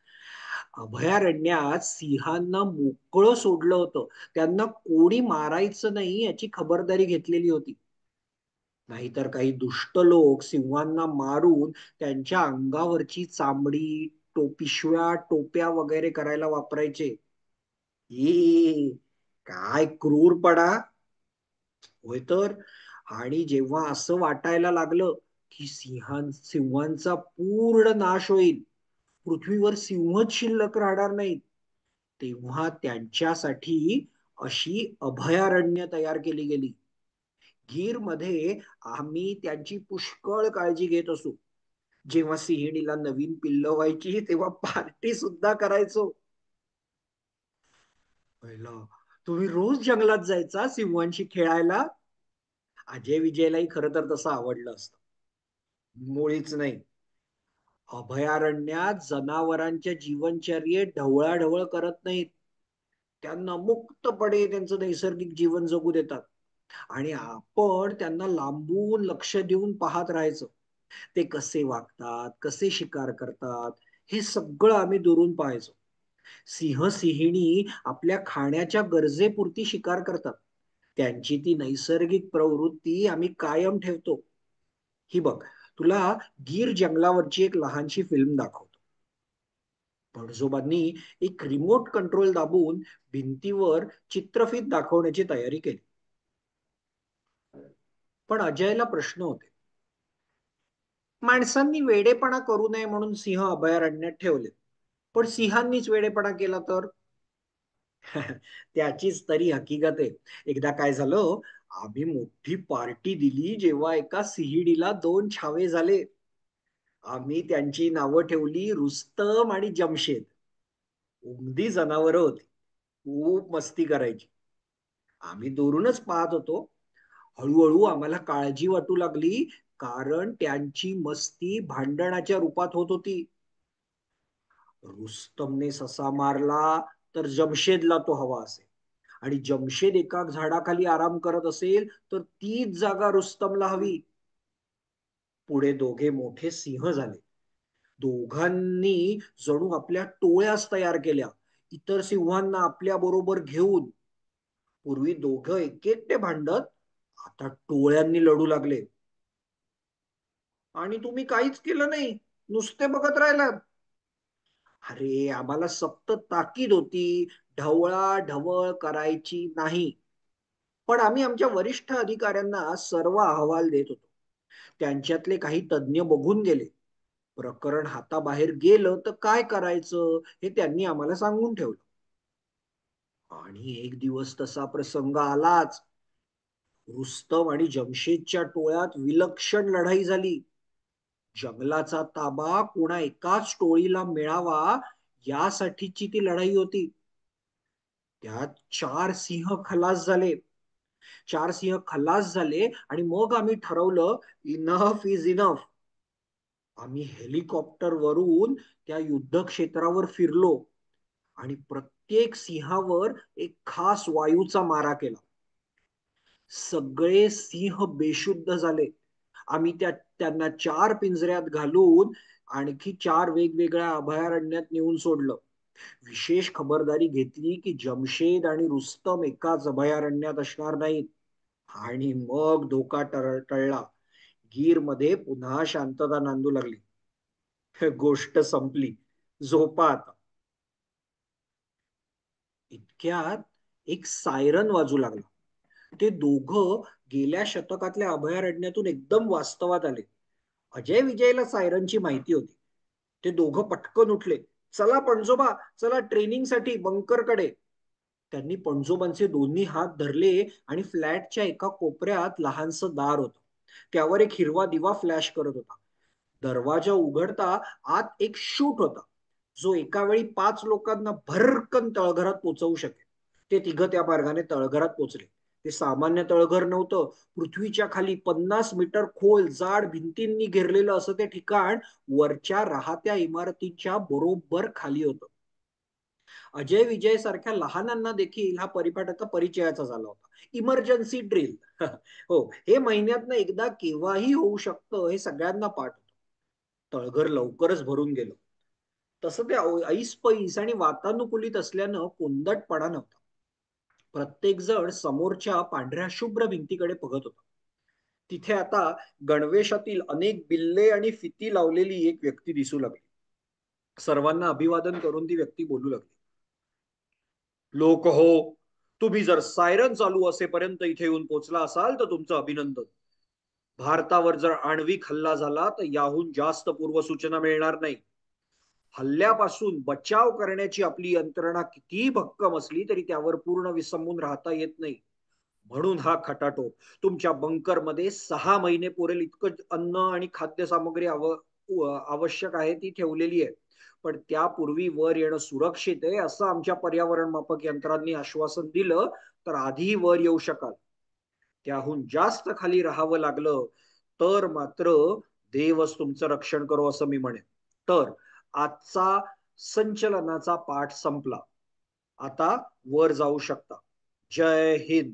अभयारण्यात सिंहांना मोकळं सोडलं होतं. त्यांना कोणी मारायचं नाही याची खबरदारी घेतलेली होती. नाहीतर काही दुष्ट लोक सिंहांना मारून त्यांच्या अंगावरची चामडी, पिशव्या टोप्या वगैरे करायला वापरायचे. ए, काय क्रूरपणा. होय तर. आणि जेव्हा असं वाटायला लागलं की सिंहांचा पूर्ण नाश होईल, पृथ्वीवर सिंहच शिल्लक राहणार नाहीत, तेव्हा त्यांच्यासाठी अशी अभयारण्य तयार केली गेली. गीरमध्ये आम्ही त्यांची पुष्कळ काळजी घेत असू. जेव्हा सिंहिणीला नवीन पिल्लं व्हायची तेव्हा पार्टी सुद्धा करायचो. पहिला तुम्ही रोज जंगलात जायचा सिंहांशी खेळायला? अजय विजयलाही खरं तर तसं आवडलं असतं. मुळीच नाही. अभयारण्यात जनावरांच्या जीवनचर्येत ढवळाढवळ करत नाहीत. त्यांना मुक्तपणे त्यांचं नैसर्गिक जीवन जगू देतात. आणि आपण त्यांना लांबून लक्ष देऊन पाहत राहायचं. ते कसे वागतात, कसे शिकार करतात, हे सगळं आम्ही दुरून पाहायचो. सिंह सिंहिणी आपल्या खाण्याच्या गरजेपुरती शिकार करतात. त्यांची ती नैसर्गिक प्रवृत्ती आम्ही कायम ठेवतो. ही बघ, तुला गीर जंगलावरची एक लहानशी फिल्म दाखवतो. पणजोबांनी एक रिमोट कंट्रोल दाबून भिंतीवर चित्रफित दाखवण्याची तयारी केली. पण अजयला प्रश्न होते. माणसांनी वेडेपणा करू नये म्हणून सिंह अभयारण्यात ठेवले, पण सिंहांनीच वेडेपणा केला तर? त्याचीच तरी हकीकत आहे. एकदा काय झालं, आम्ही मोठी पार्टी दिली जेव्हा एका सिंहिणीला 2 छावे झाले. आम्ही त्यांची नावं ठेवली रुस्तम आणि जमशेद. उमदी जनावरं होती. खूप मस्ती करायची. आम्ही दुरूनच पाहत होतो. हळूहळू आम्हाला काळजी वाटू लागली, कारण त्यांची मस्ती भांडणाच्या रूपात होत होती. रुस्तमने ससा मारला तर जमशेदला तो हवा असेल, आणि जमशेद एका झाडाखाली आराम करत असेल तर तीच जागा रुस्तमला हवी. पुढे दोघे मोठे सिंह झाले. दोघांनी जणू आपल्या टोळ्याच तयार केल्या, इतर सिंहांना आपल्या बरोबर घेऊन. पूर्वी दोघं एकटे भांडत, आता टोळ्यांनी लढू लागले. आणि तुम्ही काहीच केलं नाही, नुसते बघत राहिलात. अरे, आम्हाला सक्त ताकीद होती, ढवळाढवळ करायची नाही. पण आम्ही आमच्या वरिष्ठ अधिकाऱ्यांना सर्व अहवाल देत होतो. त्यांच्यातले काही तज्ञ बघून गेले. प्रकरण हाताबाहेर गेलं तर काय करायचं हे त्यांनी आम्हाला सांगून ठेवलं. आणि एक दिवस तसा प्रसंग आलाच. रुस्तम आणि जमशेदच्या टोळ्यात विलक्षण लढाई झाली. जंगलाचा ताबा कोणा एकाच टोळीला मिळावा यासाठीची ती लढाई होती. त्यात 4 सिंह खलास झाले आणि मग आम्ही ठरवलं, इनफ इज इनफ. आम्ही हेलिकॉप्टरवरून त्या युद्ध क्षेत्रावर फिरलो आणि प्रत्येक सिंहावर एक खास वायूचा मारा केला. सगळे सिंह बेशुद्ध झाले. आम्ही त्यांना 4 पिंजऱ्यात घालून आणखी 4 वेगवेगळ्या अभयारण्यात नेऊन सोडलं. विशेष खबरदारी घेतली की जमशेद आणि रुस्तम एकाच अभयारण्यात असणार नाहीत. आणि मग धोका टळला. गीरमध्ये पुन्हा शांतता नांदू लागली. गोष्ट संपली. झोपा आता. इतक्यात एक सायरन वाजू लागला. ते दोघं गेल्या शतकातल्या अभयारण्यातून एकदम वास्तवात आले. अजय विजयला सायरनची माहिती होती. ते दोघं पटकन उठले. चला पणजोबा, चला ट्रेनिंगसाठी बंकरकडे. त्यांनी पणजोबांचे दोन्ही हात धरले आणि फ्लॅटच्या एका कोपऱ्यात लहानसं दार होतं. त्यावर एक हिरवा दिवा फ्लॅश करत होता. दरवाजा उघडता आत एक शूट होता, जो एका वेळी 5 लोकांना भरकन तळघरात पोचवू शकेल. ते तिघं त्या मार्गाने तळघरात पोचले. ते सामान्य तळघर नव्हतं. पृथ्वीच्या खाली 50 मीटर खोल जाड भिंतींनी घेरलेलं असं ते ठिकाण वरच्या राहत्या इमारतीच्या बरोबर खाली होतं. अजय विजय सारख्या लहानांना देखील हा परिपाठाचा परिचयाचा झाला होता. Emergency drill. हो, हे महिन्यातनं एकदा केव्हाही होऊ शकतं हे सगळ्यांना पाठ होतं. तळघर लवकरच भरून गेलं. तसं ते ऐसपैस आणि वातानुकूलित असल्यानं कोंदटपणा नव्हता. प्रत्येक जण समोरच्या पांढऱ्या शुभ्र भिंतीकडे बघत होता. तिथे आता गणवेशातील अनेक बिल्ले आणि फिती लावलेली एक व्यक्ती दिसू लागली. सर्वांना अभिवादन करून ती व्यक्ती बोलू लागली. लोक हो, तुम्ही जर सायरन चालू असेपर्यंत इथे येऊन पोचला असाल तर तुमचं अभिनंदन. भारतावर जर आण्विक हल्ला झाला तर याहून जास्त पूर्वसूचना मिळणार नाही. हल्ल्यापासून बचाव करण्याची आपली यंत्रणा किती भक्कम असली तरी त्यावर पूर्ण विसंबून राहता येत नाही. म्हणून हा खटाटोप. तुमच्या बंकरमध्ये 6 महिने पुरेल इतकं अन्न आणि खाद्य सामग्री आवश्यक आहे ती ठेवलेली आहे. पण त्यापूर्वी वर येणं सुरक्षित आहे असं आमच्या पर्यावरण मापक यंत्रांनी आश्वासन दिलं तर आधी वर येऊ शकाल. त्याहून जास्त खाली राहावं लागलं तर मात्र देवच तुमचं रक्षण करो असं मी म्हणेन. तर आजचा संचलनाचा पाठ संपला. आता वर जाऊ शकता. जय हिंद.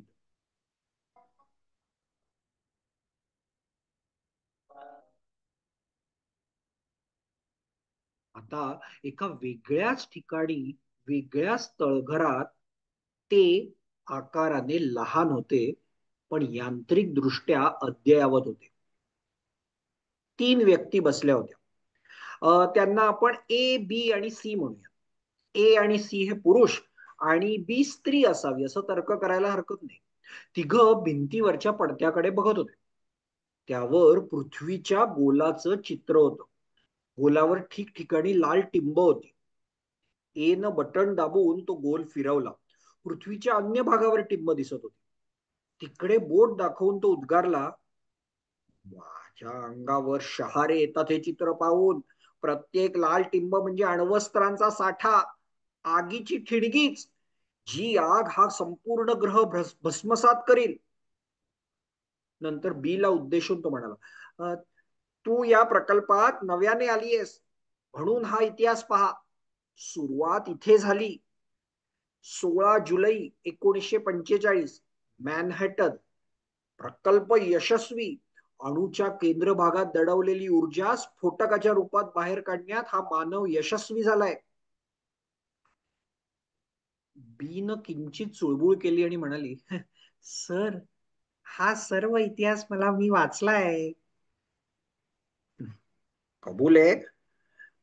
आता एका वेगळ्याच ठिकाणी, वेगळ्याच तळघरात ते आकाराने लहान होते, पण यांत्रिक दृष्ट्या अद्ययावत होते. 3 व्यक्ती बसल्या होत्या. त्यांना आपण ए, बी आणि सी म्हणूया. ए आणि सी हे पुरुष आणि बी स्त्री असावी असं तर्क करायला हरकत नाही. तिघं भिंतीवरच्या पडद्याकडे बघत होते. त्यावर पृथ्वीच्या गोलाचं चित्र होतं. गोलावर ठिकठिकाणी लाल टिंब होती. ए न बटन दाबून तो गोल फिरवला. पृथ्वीच्या अन्य भागावर टिंब दिसत होती. तिकडे बोट दाखवून तो उद्गारला, माझ्या अंगावर शहारे येतात हे चित्र पाहून. प्रत्येक लाल टिंब म्हणजे अण्वस्त्रांचा साठा, आगीची ठिणगीच, जी आग हा संपूर्ण ग्रह भस्मसात करील. नंतर बी ला उद्देशून तो म्हणाला, तू या प्रकल्पात नव्याने आलीयस म्हणून हा इतिहास पहा. सुरुवात इथे झाली. 16 जुलै 1945 मॅनहॅटन. प्रकल्प यशस्वी. अणूच्या केंद्र भागात दडवलेली ऊर्जा स्फोटकाच्या रूपात बाहेर काढण्यात हा मानव यशस्वी झालाय. बीन किंचित चुळबुळ केली आणि म्हणाली, सर, हा सर्व इतिहास मी वाचलाय. कबूल आहे,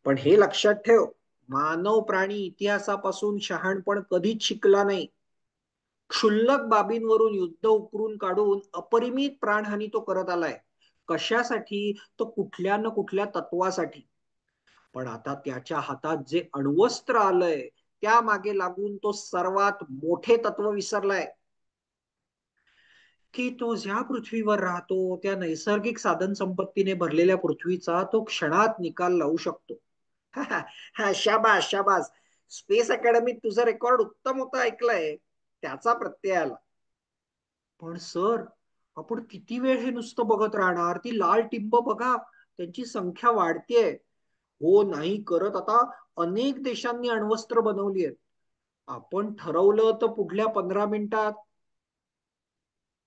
पण हे लक्षात ठेव, मानव प्राणी इतिहासापासून शहाणपण कधीच शिकला नाही. क्षुल्लक बाबींवरून युद्ध उकरून काढून अपरिमित प्राणहानी तो करत आलाय. कशासाठी? तो कुठल्या न कुठल्या तत्वासाठी. पण आता त्याच्या हातात जे अण्वस्त्र आलंय त्या मागे लागून तो सर्वात मोठे तत्व विसरलाय, की तो ज्या पृथ्वीवर राहतो त्या नैसर्गिक साधन संपत्तीने भरलेल्या पृथ्वीचा तो क्षणात निकाल लावू शकतो. हा, शाबास शाबास. स्पेस अकॅडमीत तुझं रेकॉर्ड उत्तम होतं ऐकलंय. त्याचा प्रत्यय आला. पण सर, आपण किती वेळ हे नुसतं बघत राहणार? ती लाल टिंब बघा, त्यांची संख्या वाढतेय. हो नाही करत आता अनेक देशांनी अण्वस्त्र बनवली आहेत. आपण ठरवलं तर पुढल्या 15 मिनिटात.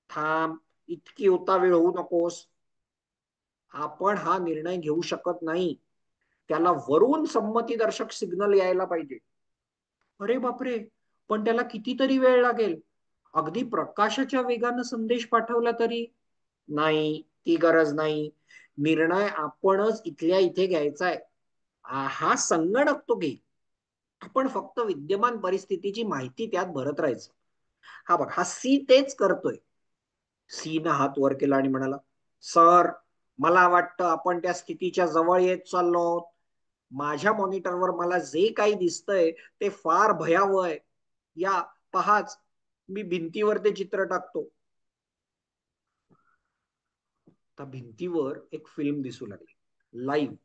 थांब, इतकी उतावीळ होऊ नकोस. आपण हा निर्णय घेऊ शकत नाही. त्याला वरून संमतीदर्शक सिग्नल यायला पाहिजे. अरे बापरे, पण त्याला कितीतरी वेळ लागेल. अगदी प्रकाशाच्या वेगानं संदेश पाठवला तरी? नाही, ती गरज नाही. निर्णय आपणच इथल्या इथे घ्यायचा आहे. हा संगणक तो घेईल. आपण फक्त विद्यमान परिस्थितीची माहिती त्यात भरत राहायचं. हा बघ, हा सी तेच करतोय. सी न हात वर केला आणि म्हणाला, सर, मला वाटतं आपण त्या स्थितीच्या जवळ येत चाललो आहोत. माझ्या मॉनिटरवर मला जे काही दिसतंय ते फार भयावह आहे. या पहाच, मी भिंतीवर ते चित्र टाकतो. त्या भिंतीवर एक फिल्म दिसू लागली. लाईव्ह.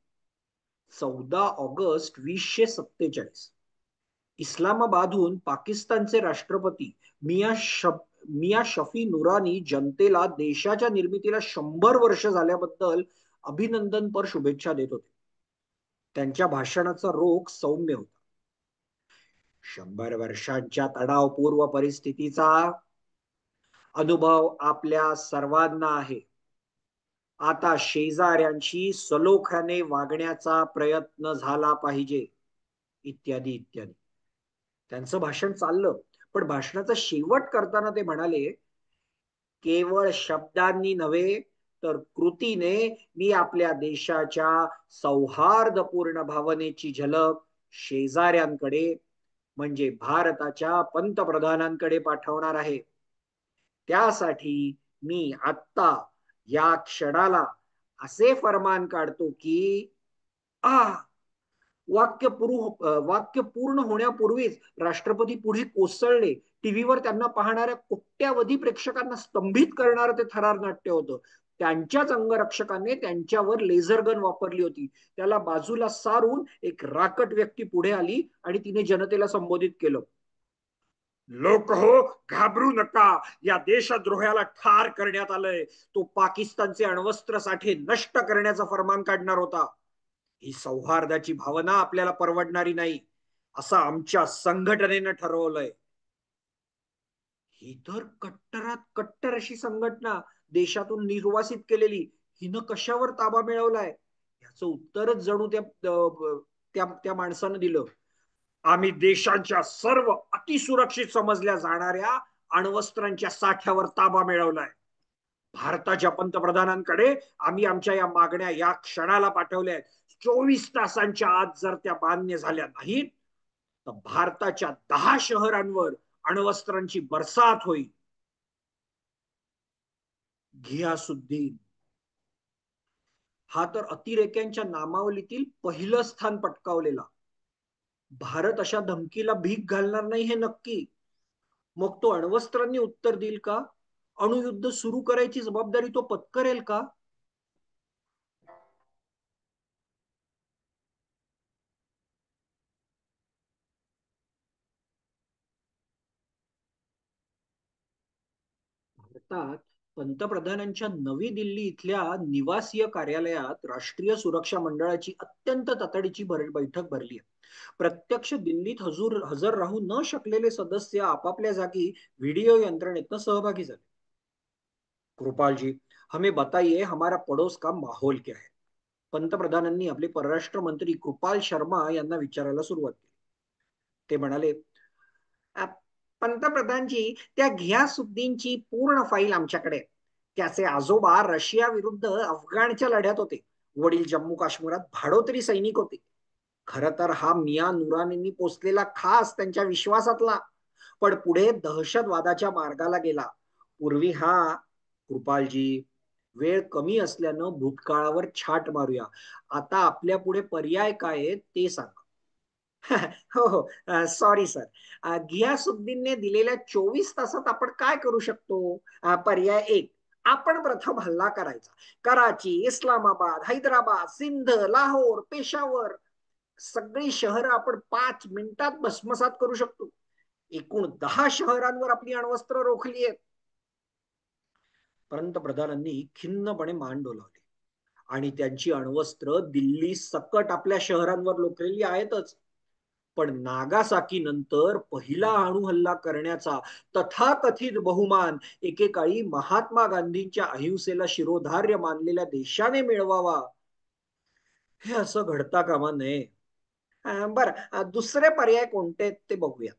14 ऑगस्ट 2047. इस्लामाबादहून पाकिस्तानचे राष्ट्रपती मिया शफी नुरानी जनतेला देशाच्या निर्मितीला 100 वर्ष झाल्याबद्दल अभिनंदनपर शुभेच्छा देत होते. त्यांच्या भाषणाचा रोख सौम्य होता. 100 वर्षांच्या तणावपूर्व परिस्थितीचा अनुभव आपल्या सर्वांना आहे. आता शेजाऱ्यांशी सलोख्याने वागण्याचा प्रयत्न झाला पाहिजे, इत्यादी इत्यादी. त्यांचं भाषण चाललं, पण भाषणाचा शेवट करताना ते म्हणाले, केवळ शब्दांनी नव्हे तर कृतीने मी आपल्या देशाच्या सौहार्दपूर्ण भावनेची झलक शेजाऱ्यांकडे म्हणजे भारताच्या पंतप्रधानांकडे पाठवणार आहे. त्यासाठी मी आत्ता या क्षणाला असे फरमान काढतो की आ वाक्य पूर्ण होण्यापूर्वीच राष्ट्रपती पुढे कोसळले. टीव्हीवर त्यांना पाहणाऱ्या कोट्यावधी प्रेक्षकांना स्तंभित करणारं ते थरार नाट्य होतं. त्यांच्याच अंगरक्षकाने त्यांच्यावर लेझर गन वापरली होती. त्याला बाजूला सारून एक राकट व्यक्ती पुढे आली आणि तिने जनतेला संबोधित केलं, लोक हो, घाबरू नका, या देशद्रोह्याला ठार करण्यात आलंय. तो पाकिस्तानचे अण्वस्त्र साठे नष्ट करण्याचा फरमान काढणार होता. ही सौहार्दाची भावना आपल्याला परवडणारी नाही, असं आमच्या संघटनेनं ठरवलंय. ही तर कट्टरात कट्टर अशी संघटना, देशातून निर्वासित केलेली, हिनं कशावर ताबा मिळवलाय? याचं उत्तरच जणू त्या त्या माणसानं दिलं. आम्ही देशांच्या सर्व अतिसुरक्षित समजल्या जाणाऱ्या अण्वस्त्रांच्या साठ्यावर ताबा मिळवलाय. भारताच्या पंतप्रधानांकडे आम्ही आमच्या या मागण्या या क्षणाला पाठवल्या आहेत. 24 तासांच्या आत जर त्या मान्य झाल्या नाहीत तर भारताच्या 10 शहरांवर अण्वस्त्रांची बरसात होईल. घियासुद्दीन हा तर अतिरेक्यांच्या नामावलीतील पहिलं स्थान पटकावलेला. भारत अशा धमकीला भीक घालणार नाही हे नक्की. मग तो अण्वस्त्रांनी उत्तर देईल का? अणुयुद्ध सुरू करायची जबाबदारी तो पत्करेल का? भारतात पंतप्रधानांच्या नवी दिल्ली इथल्या निवासीय कार्यालयात राष्ट्रीय सुरक्षा मंडळाची अत्यंत तातडीची बैठक भरली आहे. प्रत्यक्ष दिल्लीत हजर राहू न शकलेले सदस्य आपापल्या जागी व्हिडिओ यंत्रणेतनं सहभागी झाले. कृपाल जी, हमें बताइए हमारा पड़ोस का माहौल क्या है? पंतप्रधानांनी आपले परराष्ट्र मंत्री कृपाल शर्मा यांना विचारायला सुरुवात केली. ते म्हणाले, पंतप्रधानजी, त्या घियासुद्दीनची पूर्ण फाईल आमच्याकडे. त्याचे आजोबा रशिया विरुद्ध अफगाणच्या लढ्यात होते. वडील जम्मू काश्मीरात भाडोत्री सैनिक होते. खर तर हा मिया नुरानींनी पोचलेला खास त्यांच्या विश्वासातला, पण पुढे दहशतवादाच्या मार्गाला गेला. पूर्वी हा, कृपालजी, वेळ कमी असल्यानं भूतकाळावर छाट मारूया. आता आपल्या पुढे पर्याय काय आहेत ते सांगा. हो हो, सॉरी सर. घियासुद्दीनने दिलेल्या 24 तासात आपण काय करू शकतो? पर्याय एक, आपण प्रथम हल्ला करायचा. कराची, इस्लामाबाद, हैदराबाद, सिंध, लाहोर, पेशावर सगळी शहरं आपण 5 मिनिटात भस्मसात करू शकतो. एकूण 10 शहरांवर आपली अण्वस्त्र रोखली आहेत. पंतप्रधानांनी खिन्नपणे मान डोलावली. आणि त्यांची अण्वस्त्र दिल्ली सकट आपल्या शहरांवर रोखलेली आहेतच. पण नागासाकी नंतर पहिला अणु हल्ला करण्याचा तथाकथित बहुमान एकेकाळी महात्मा गांधींच्या अहिंसेला शिरोधार्य मानलेल्या देशाने मिळवावा, हे असं घडता कामा नये. बरं, दुसरे पर्याय कोणते ते बघूया.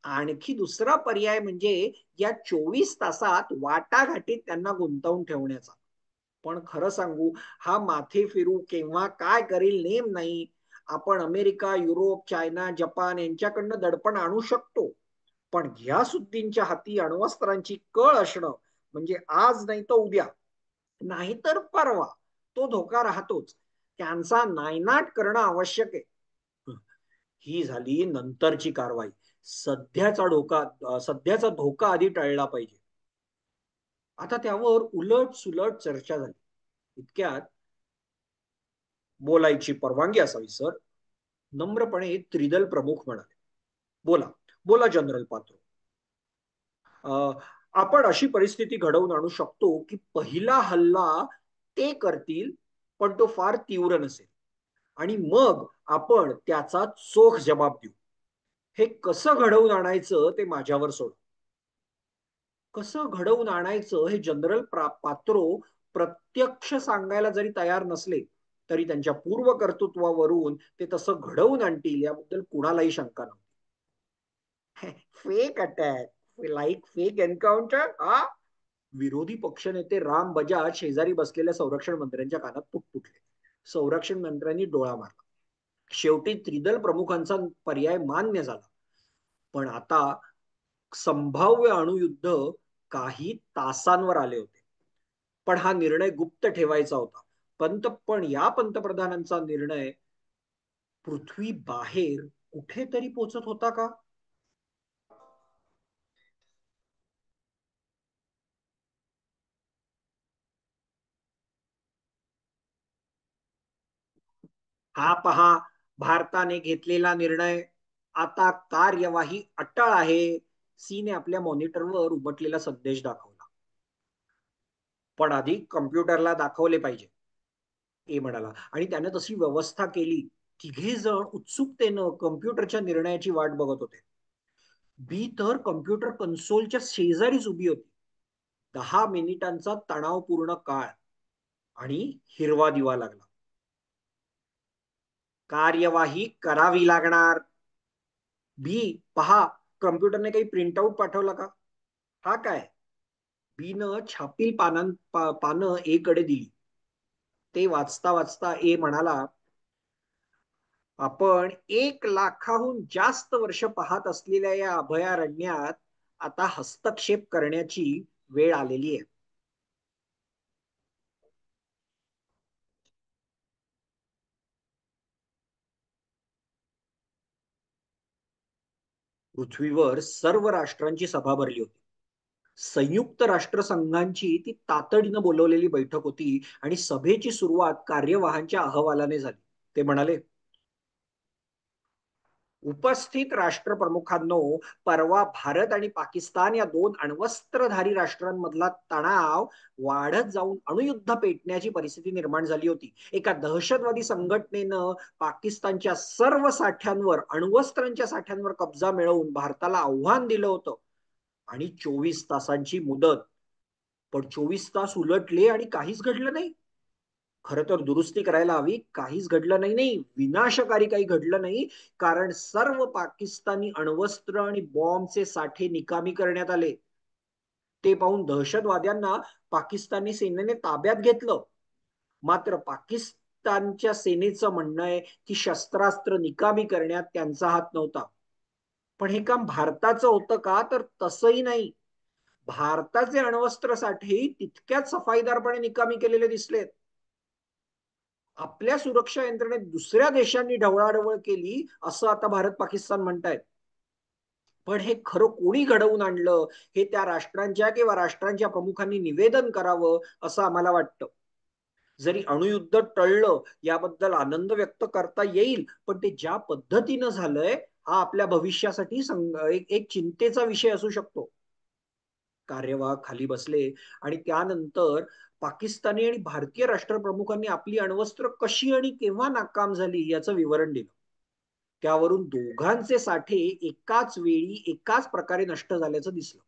आणखी दुसरा पर्याय म्हणजे या 24 तासात वाटाघाटीत त्यांना गुंतवून ठेवण्याचा. पण खरं सांगू, हा माथे फिरू केव्हा काय करील नेम नाही. आपण अमेरिका, युरोप, चायना, जपान यांच्याकडनं दडपण आणू शकतो, पण घियासुद्दीनच्या हाती अण्वस्त्रांची कळ असणं म्हणजे आज नाही तर उद्या, नाहीतर परवा, तो धोका राहतोच. त्यांचा नायनाट करणं आवश्यक आहे. ही झाली नंतरची कारवाई. सध्याचा धोका आधी टळला पाहिजे. आता त्यावर उलट सुलट चर्चा झाली. इतक्यात बोलायची परवानगी असावी सर, नम्रपणे त्रिदल प्रमुख म्हणाले. बोला बोला जनरल पात्रो. आपण अशी परिस्थिती घडवून आणू शकतो की पहिला हल्ला ते करतील, पण तो फार तीव्र नसेल, आणि मग आपण त्याचा चोख जबाब देऊ. हे कसं घडवून आणायचं ते माझ्यावर सोड. कसं घडवून आणायचं हे जनरल पात्रो प्रत्यक्ष सांगायला जरी तयार नसले तरी त्यांच्या पूर्व कर्तृत्वावरून ते तसं घडवून आणतील याबद्दल कुणालाही शंका नव्हती. Fake attack, like fake encounter, हा? विरोधी पक्षनेते राम बजाज शेजारी बसलेल्या संरक्षण मंत्र्यांच्या कानात पुटपुटले. संरक्षण मंत्र्यांनी डोळा मारला. शेवटी त्रिदल प्रमुखांचा पर्याय मान्य झाला. पण आता संभाव्य अणुयुद्ध काही तासांवर आले होते. पण हा निर्णय गुप्त ठेवायचा होता. पण या पंतप्रधानांचा निर्णय पृथ्वी बाहेर कुठेतरी पोचत होता का? हा पहा भारताने घेतलेला निर्णय, आता कार्यवाही अटळ आहे. सीने आपल्या मॉनिटरवर उमटलेला संदेश दाखवला. पण आधी कम्प्युटरला दाखवले पाहिजे, ए म्हणाला, आणि त्याने तशी व्यवस्था केली. तिघे जण उत्सुकतेनं कम्प्युटरच्या निर्णयाची वाट बघत होते. बी तर कम्प्युटर कन्सोलच्या शेजारीच उभी होती. 10 मिनिटांचा तणावपूर्ण काळ आणि हिरवा दिवा लागला. कार्यवाही करावी लागणार. बी, पहा, कम्प्युटरने काही प्रिंटआउट पाठवला का? हा काय? बीनं छापील पानं ए कडे दिली. ते वाचता वाचता ए म्हणाला, आपण 1 लाखाहून जास्त वर्ष पाहत असलेल्या या अभयारण्यात आता हस्तक्षेप करण्याची वेळ आलेली आहे. पृथ्वीवर सर्व राष्ट्रांची सभा भरली होती. संयुक्त राष्ट्रसंघांची ती तातडीनं बोलवलेली बैठक होती आणि सभेची सुरुवात कार्यवाहांच्या अहवालाने झाली. ते म्हणाले, उपस्थित राष्ट्रप्रमुखांनो, परवा भारत आणि पाकिस्तान या दोन अण्वस्त्रधारी राष्ट्रांमधला तणाव वाढत जाऊन अणुयुद्ध पेटण्याची परिस्थिती निर्माण झाली होती. एका दहशतवादी संघटनेनं पाकिस्तानच्या सर्व साठ्यांवर, अण्वस्त्रांच्या साठ्यांवर कब्जा मिळवून भारताला आव्हान दिलं होतं आणि 24 तासांची मुदत. पण 24 तास उलटले आणि काहीच घडलं नाही. खरं तर दुरुस्ती करायला हवी. काहीच घडलं नाही. नाही, विनाशकारी काही घडलं नाही, कारण सर्व पाकिस्तानी अण्वस्त्र आणि बॉम्बचे साठे निकामी करण्यात आले. ते पाहून दहशतवाद्यांना पाकिस्तानी सेनेने ताब्यात घेतलं. मात्र पाकिस्तानच्या सेनेचं म्हणणं आहे की शस्त्रास्त्र निकामी करण्यात त्यांचा हात नव्हता. पण हे काम भारताचं होतं का? तर तसंही नाही. भारताचे अण्वस्त्र साठे तितक्याच सफाईदारपणे निकामी केलेले दिसलेत. आपल्या सुरक्षा यंत्रणेत दुसऱ्या देशांनी ढवळाढवळ केली असं आता भारत पाकिस्तान म्हणतायत. पण हे खरं कोणी घडवून आणलं, हे त्या राष्ट्रांच्या किंवा राष्ट्रांच्या प्रमुखांनी निवेदन करावं असं आम्हाला वाटतं. जरी अणुयुद्ध टळलं याबद्दल आनंद व्यक्त करता येईल, पण ते ज्या पद्धतीनं झालंय हा आपल्या भविष्यासाठी एक चिंतेचा विषय असू शकतो. कार्यवाह खाली बसले आणि त्यानंतर पाकिस्तानी आणि भारतीय राष्ट्रप्रमुखांनी आपली अण्वस्त्र कशी आणि केव्हा नाकाम झाली याचं विवरण दिलं. त्यावरून दोघांचे साठे एकाच वेळी एकाच प्रकारे नष्ट झाल्याचं दिसलं.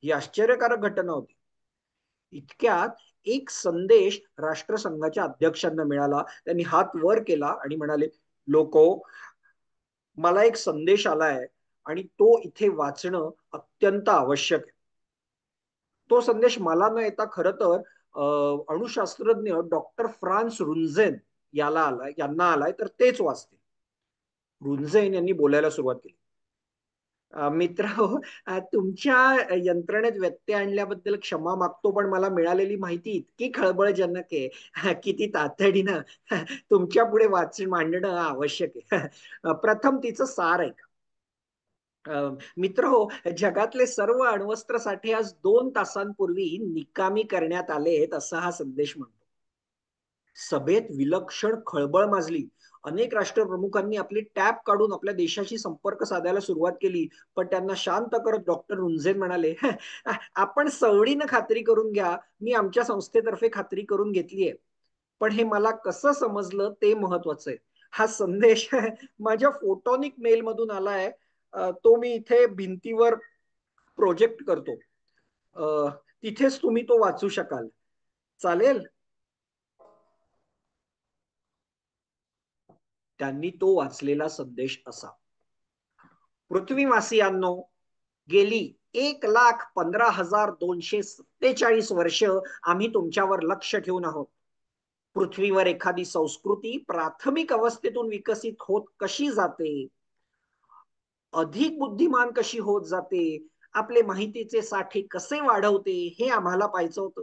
ही आश्चर्यकारक घटना होती. इतक्यात एक संदेश राष्ट्रसंघाच्या अध्यक्षांना मिळाला. त्यांनी हात वर केला आणि म्हणाले, लोको, मला एक संदेश आलाय आणि तो इथे वाचणं अत्यंत आवश्यक आहे. तो संदेश मला न येता खरं तर अणुशास्त्रज्ञ डॉक्टर फ्रान्स रुनझेन यांना आलाय, तर तेच वाचते. रुनझेन यांनी बोलायला सुरुवात केली. मित्र हो, तुमच्या यंत्रणेत व्यत्यय आणल्याबद्दल क्षमा मागतो, पण मला मिळालेली माहिती इतकी खळबळजनक आहे की ती तातडीनं तुमच्या पुढे वाचून मांडणं आवश्यक आहे. प्रथम तिचं सार आहे. मित्र हो, जगातले सर्व अण्वस्त्र साठे आज 2 तासांपूर्वी निकामी करण्यात आलेत असं हा संदेश म्हणतो. सभेत विलक्षण खळबळ माजली. अनेक राष्ट्रप्रमुखांनी आपली टॅब काढून आपल्या देशाशी संपर्क साधायला सुरुवात केली. पण त्यांना शांत करत डॉक्टर रुनझेन म्हणाले, आपण सवडीनं खात्री करून घ्या. मी आमच्या संस्थेतर्फे खात्री करून घेतलीये. पण हे मला कसं समजलं ते महत्वाचं आहे. हा संदेश माझ्या फोटोनिक मेल मधून आलाय. तो मी इथे भिंतीवर प्रोजेक्ट करतो. तिथेच तुम्ही तो वाचू शकाल. चालेल? त्यांनी तो वाचलेला संदेश असा: पृथ्वीवासियांनो, गेली 1,15,247 वर्ष आम्ही तुमच्यावर लक्ष ठेवून आहोत. पृथ्वीवर एखादी संस्कृती प्राथमिक अवस्थेतून विकसित होत कशी जाते, अधिक बुद्धिमान कशी होत जाते, आपले माहितीचे साठे कसे वाढवते, हे आम्हाला पाहायचं होतं.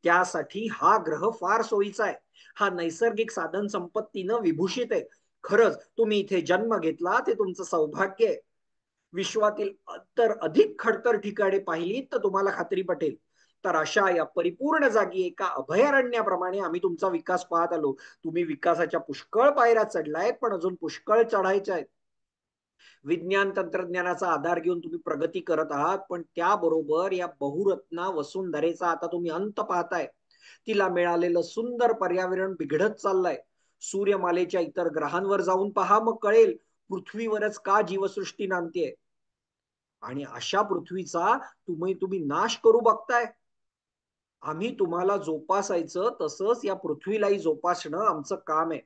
त्यासाठी हा ग्रह फार सोयीचा आहे. हा नैसर्गिक साधन संपत्तीनं विभूषित आहे. खरंच तुम्ही इथे जन्म घेतला ते तुमचं सौभाग्य आहे. विश्वातील तर अधिक खडतर ठिकाणे पाहिली तर तुम्हाला खात्री पटेल. तर अशा या परिपूर्ण जागी एका अभयारण्याप्रमाणे आम्ही तुमचा विकास पाहत आलो. तुम्ही विकासाच्या पुष्कळ पायऱ्या चढलायत, पण अजून पुष्कळ चढायच्या आहेत. विज्ञान तंत्रज्ञानाचा आधार घेऊन तुम्ही प्रगती करत आहात, पण त्याबरोबर या बहुरत्ना वसुंधरेचा आता तुम्ही अंत पाहताय. तिला मिळालेलं सुंदर पर्यावरण बिघडत चाललंय. सूर्यमालेच्या इतर ग्रहांवर जाऊन पहा, मग कळेल पृथ्वीवरच का जीवसृष्टी नांदतेय. आणि अशा पृथ्वीचा तुम्ही नाश करू बघताय. आम्ही तुम्हाला जोपासायचं, तसंच या पृथ्वीलाही जोपासणं आमचं काम आहे.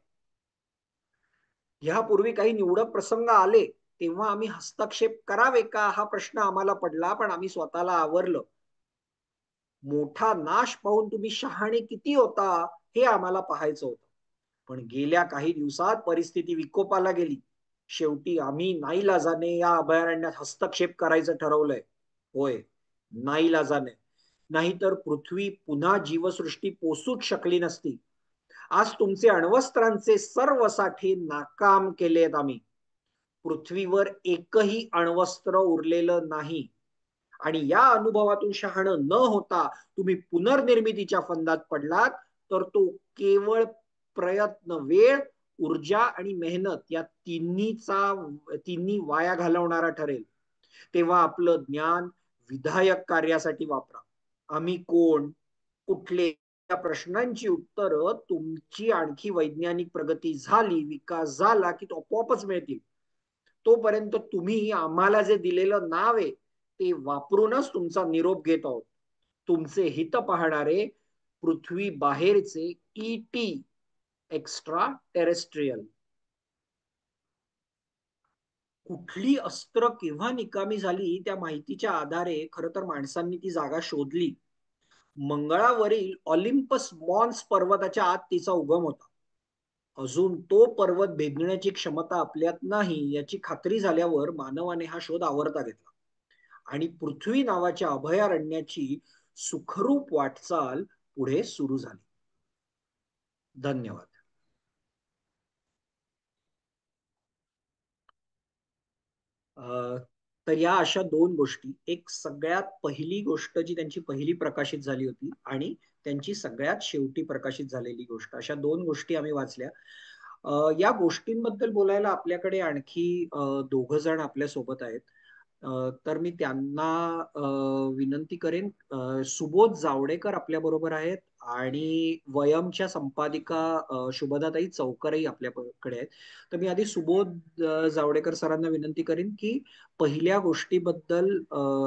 ह्यापूर्वी काही निवडक प्रसंग आले तेव्हा आम्ही हस्तक्षेप करावे का हा प्रश्न आम्हाला पडला, पण आम्ही स्वतःला आवरलं. मोठा नाश पाहून तुम्ही शहाणे किती होता हे आम्हाला पाहायचं होतं. पण गेल्या काही दिवसात परिस्थिती विकोपाला गेली. शेवटी आम्ही नाईलाजाने या अभयारण्यात हस्तक्षेप करायचं ठरवलंय. होय, नाईलाजाने. नाहीतर पृथ्वी पुन्हा जीवसृष्टी पोसूच शकली नसती. आज तुमचे अण्वस्त्रांचे सर्व साठे नाकाम केलेत आम्ही. पृथ्वीवर एकही अण्वस्त्र उरलेलं नाही. आणि या अनुभवातून शहाणं न होता तुम्ही पुनर्निर्मितीच्या फंदात पडलात, तर तो केवळ प्रयत्न, वेळ, ऊर्जा आणि मेहनत या तिन्ही वाया घालवणारा ठरेल. तेव्हा आपलं ज्ञान विधायक कार्यासाठी वापरा. आम्ही कोण, कुठले, या प्रश्नांची उत्तरं तुमची आणखी वैज्ञानिक प्रगती झाली, विकास झाला की आपोआपच मिळतील. तोपर्यंत तुम्ही आम्हाला जे दिलेलं नाव आहे ते वापरूनच तुमचा निरोप घेत आहोत. तुमचे हित पाहणारे पृथ्वी बाहेरचे ईटी, एक्स्ट्रा टेरेस्ट्रियल. कुठली अस्त्र केव्हा निकामी झाली त्या माहितीच्या आधारे खरं तर माणसांनी ती जागा शोधली. मंगळावरील ऑलिम्पस मॉन्स पर्वताच्या आत तिचा उगम होता. अजून तो पर्वत भेदण्याची क्षमता आपल्यात नाही याची खात्री झाल्यावर मानवाने हा शोध आवरता घेतला आणि पृथ्वी नावाच्या अभयारण्याची सुखरूप वाटचाल पुढे सुरू झाली. धन्यवाद. तर या अशा दोन गोष्टी, एक सगळ्यात पहिली गोष्ट जी त्यांची पहिली प्रकाशित झाली होती आणि त्यांची सगळ्यात शेवटी प्रकाशित झालेली गोष्ट, अशा दोन गोष्टी आम्ही वाचल्या. या गोष्टींबद्दल बोलायला आपल्याकडे आणखी दोघ जण आपल्या सोबत आहेत. तर मी त्यांना विनंती करेन. सुबोध जावडेकर आपल्या बरोबर आहेत आणि वयमच्या संपादिका शुभदाताई चौकरही आपल्याकडे आहेत. तर मी आधी सुबोध जावडेकर सरांना विनंती करेन की पहिल्या गोष्टीबद्दल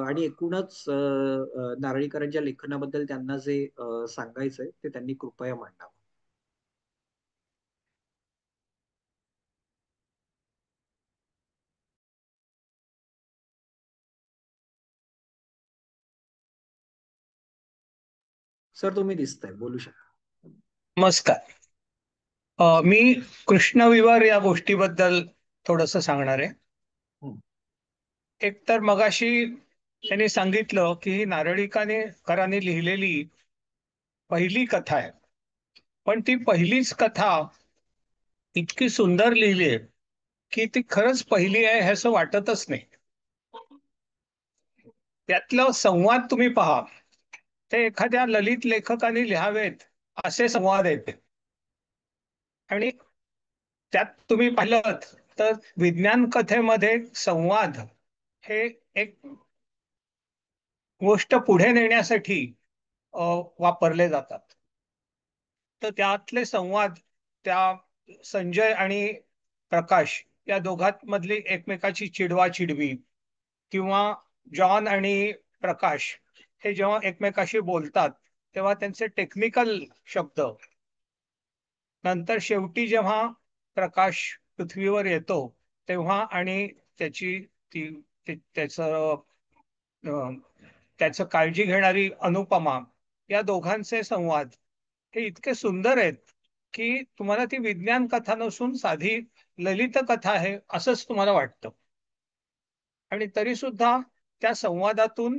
आणि एकूणच नारळीकरांच्या लेखनाबद्दल त्यांना जे सांगायचंय ते त्यांनी कृपया मांडावं. सर, तुम्ही दिसताय, बोलू शकता. नमस्कार. मी कृष्णविवर या गोष्टीबद्दल थोडंसं सांगणार आहे. एक तर मगाशी त्यांनी सांगितलं की ही नारळीकरांनी लिहिलेली पहिली कथा आहे, पण ती पहिलीच कथा इतकी सुंदर लिहिली आहे की ती खरंच पहिली आहे हे असं वाटतच नाही. त्यातलं संवाद तुम्ही पहा, ते एखाद्या ललित लेखकाने लिहावेत असे संवाद आहेत. आणि त्यात तुम्ही पाहिलं तर विज्ञान कथेमध्ये संवाद हे एक गोष्ट पुढे नेण्यासाठी वापरले जातात. तर त्यातले संवाद, त्या संजय आणि प्रकाश या दोघांत मधली एकमेकाची चिडवाचिडवी, किंवा जॉन आणि प्रकाश हे जेव्हा एकमेकाशी बोलतात तेव्हा त्यांचे टेक्निकल शब्द, नंतर शेवटी जेव्हा प्रकाश पृथ्वीवर येतो तेव्हा आणि त्याची ती त्याचं त्याचं काळजी घेणारी अनुपमा, या दोघांचे संवाद हे इतके सुंदर आहेत की तुम्हाला ती विज्ञान कथा नसून साधी ललित कथा आहे असंच तुम्हाला वाटतं. आणि तरी सुद्धा त्या संवादातून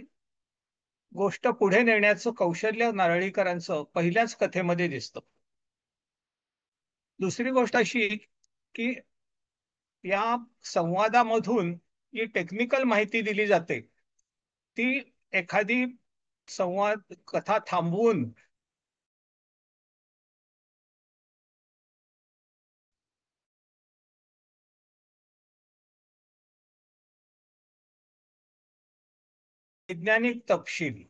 गोष्ट पुढे नेण्याचं कौशल्य नारळीकरांचं पहिल्याच कथेमध्ये दिसतं. दुसरी गोष्ट अशी की या संवादामधून जी टेक्निकल माहिती दिली जाते ती एखादी संवाद कथा थांबवून वैज्ञानिक तपशील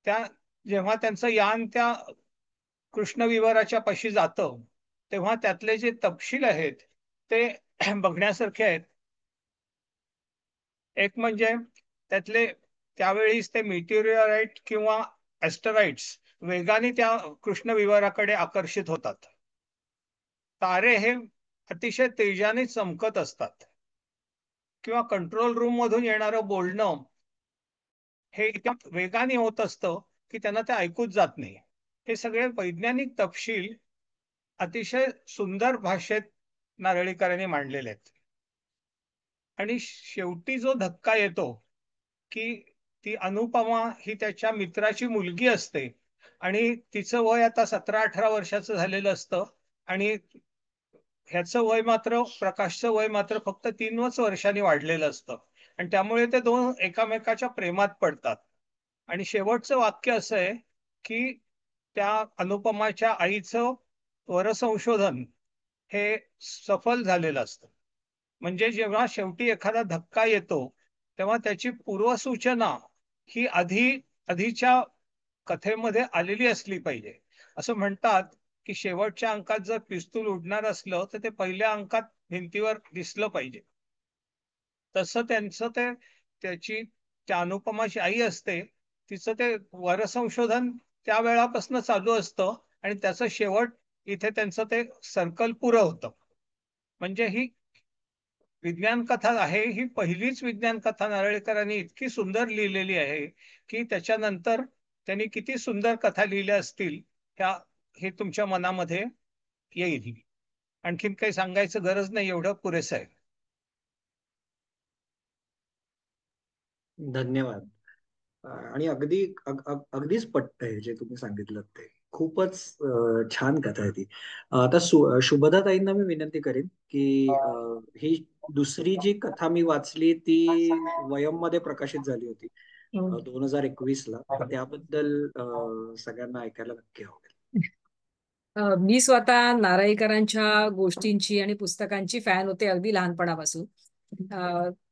त्या जेव्हा त्यांचं यान त्या कृष्णविवराच्या पाशी जातं तेव्हा त्यातले जे तपशील आहेत ते बघण्यासारखे आहेत. एक म्हणजे त्यातले त्यावेळीच ते मिटिओराइट किंवा ऍस्टरॉइड्स वेगाने त्या कृष्णविवराकडे आकर्षित होतात. तारे हे अतिशय तेजाने चमकत असतात किंवा कंट्रोल रूम मधून येणारं बोलणं हे इतक्या वेगाने होत असतं की त्यांना ते ऐकूच जात नाही. हे सगळे वैज्ञानिक तपशील अतिशय सुंदर भाषेत नारळीकरांनी मांडलेले आहेत. आणि शेवटी जो धक्का येतो की ती अनुपमा ही त्याच्या मित्राची मुलगी असते आणि तिचं वय आता 17-18 वर्षाचं झालेलं असतं आणि ह्याचं वय मात्र प्रकाशचं वय मात्र फक्त 3च वर्षांनी वाढलेलं असतं आणि त्यामुळे ते दोन एकामेकाच्या प्रेमात पडतात. आणि शेवटचं वाक्य असं आहे की त्या अनुपमाच्या आईचं वरसंशोधन हे सफल झालेलं असतं. म्हणजे जेव्हा शेवटी एखादा धक्का येतो तेव्हा त्याची पूर्वसूचना ही आधीच्या कथेमध्ये आलेली असली पाहिजे. असं म्हणतात की शेवटच्या अंकात जर पिस्तूल उडणार असलं तर ते पहिल्या अंकात भिंतीवर दिसलं पाहिजे. तसं त्यांचं ते त्याची त्या अनुपमाची आई असते तिचं ते वरसंशोधन त्या वेळापासून चालू असतं आणि त्याचं शेवट इथे त्यांचं ते सर्कल पुरं होतं. म्हणजे ही विज्ञान कथा आहे, ही पहिलीच विज्ञान कथा नारळीकरांनी इतकी सुंदर लिहिलेली आहे की त्याच्यानंतर त्यांनी किती सुंदर कथा लिहिल्या असतील ह्या हे तुमच्या मनामध्ये येईल. आणखीन काही सांगायचं गरज नाही, एवढं पुरेसं आहे. धन्यवाद. आणि अगदीच पटतंय जे तुम्ही सांगितलं ते खूपच छान कथा आहे ती. आता शुभदा ताईंना मी विनंती करेन की ही दुसरी जी कथा मी वाचली ती वयम मध्ये प्रकाशित झाली होती 2021ला. तर त्याबद्दल सगळ्यांना ऐकायला नक्की आवडेल. मी स्वतः नारळीकरांच्या गोष्टींची आणि पुस्तकांची फॅन होते अगदी लहानपणापासून.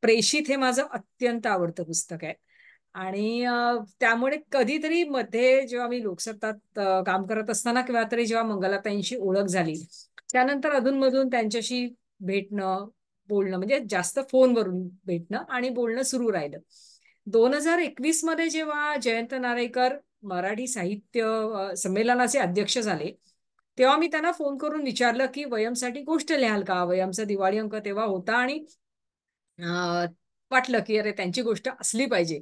प्रेषित हे माझं अत्यंत आवडतं पुस्तक आहे आणि त्यामुळे कधीतरी मध्ये जेव्हा मी लोकसत्तात काम करत असताना किंवा तरी जेव्हा मंगलाताईंशी ओळख झाली त्यानंतर अधूनमधून त्यांच्याशी भेटणं बोलणं म्हणजे जास्त फोनवरून भेटणं आणि बोलणं सुरू राहिलं. 2021 मध्ये जेव्हा जयंत नारळीकर मराठी साहित्य संमेलनाचे अध्यक्ष झाले तेव्हा मी त्यांना फोन करून विचारलं की वयमसाठी गोष्ट लिहाल का. वयमचा दिवाळी अंक तेव्हा होता आणि वाटलं की अरे त्यांची गोष्ट असली पाहिजे.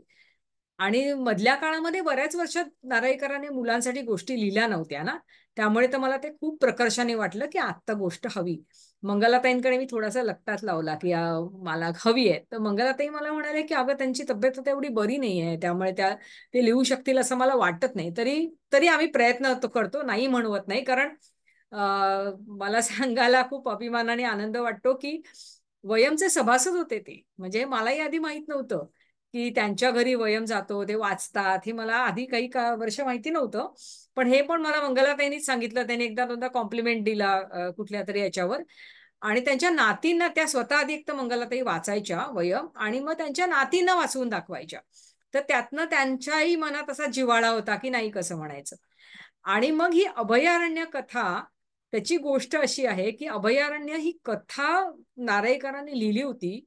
आणि मधल्या काळामध्ये बऱ्याच वर्षात नारळीकरांनी मुलांसाठी गोष्टी लिहिल्या नव्हत्या ना, त्यामुळे तर मला ते खूप प्रकर्षाने वाटलं की आत्ता गोष्ट हवी. मंगलाताईंकडे मी थोडासा लक्टात लावला की मला हवी आहे. तर मंगलाताई मला म्हणाले की अगं त्यांची तब्येत आता एवढी बरी नाही आहे त्यामुळे ते लिहू शकतील असं मला वाटत नाही. तरी तरी आम्ही प्रयत्न करतो, नाही म्हणवत नाही. कारण मला सांगायला खूप अभिमानाने आनंद वाटतो की वयमचे सभासद होते ते. म्हणजे मलाही आधी माहित नव्हतं की त्यांच्या घरी वयम जातो, ते वाचतात, हे मला आधी काही वर्ष माहिती नव्हतं. पण हे पण मला मंगलाताईंनीच सांगितलं. त्यांनी एकदा दोनदा कॉम्प्लिमेंट दिला कुठल्या तरी याच्यावर. आणि त्यांच्या नातींना त्या स्वतः आधी एक तर मंगलाताई वाचायच्या वयम आणि मग त्यांच्या नातींना वाचवून दाखवायच्या. तर त्यातनं त्यांच्याही मनात असा जिव्हाळा होता की नाही कसं म्हणायचं. आणि मग ही अभयारण्य कथा त्याची गोष्ट अशी आहे की अभयारण्य ही कथा नारळीकरांनी लिहिली होती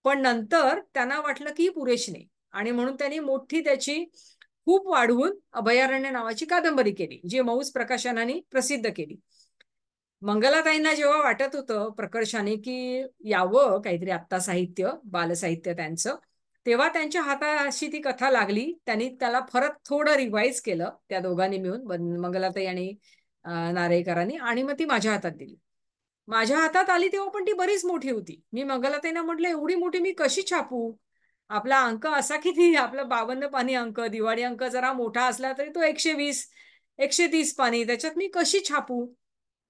पण नंतर त्यांना वाटलं की पुरेशी नाही आणि म्हणून त्यांनी मोठी त्याची खूप वाढवून अभयारण्य नावाची कादंबरी केली जी मौज प्रकाशनाने प्रसिद्ध केली. मंगलाताईंना जेव्हा वाटत होतं प्रकर्षाने की यावं काहीतरी आत्ता साहित्य बालसाहित्य त्यांचं तेव्हा त्यांच्या हाताशी ती कथा लागली. त्यांनी त्याला परत थोडं रिवाईज केलं त्या दोघांनी मिळून मंगलाताई आणि नारळीकरांनी आणि मग ती माझ्या हातात दिली. माझ्या हातात आली तेव्हा पण ती बरीच मोठी होती. मी मंगलाताईंना म्हटलं एवढी मोठी मी कशी छापू. आपला अंक असा किती आपला 52 पानी अंक दिवाळी अंक जरा मोठा असला तरी तो 120-130 पानी त्याच्यात मी कशी छापू.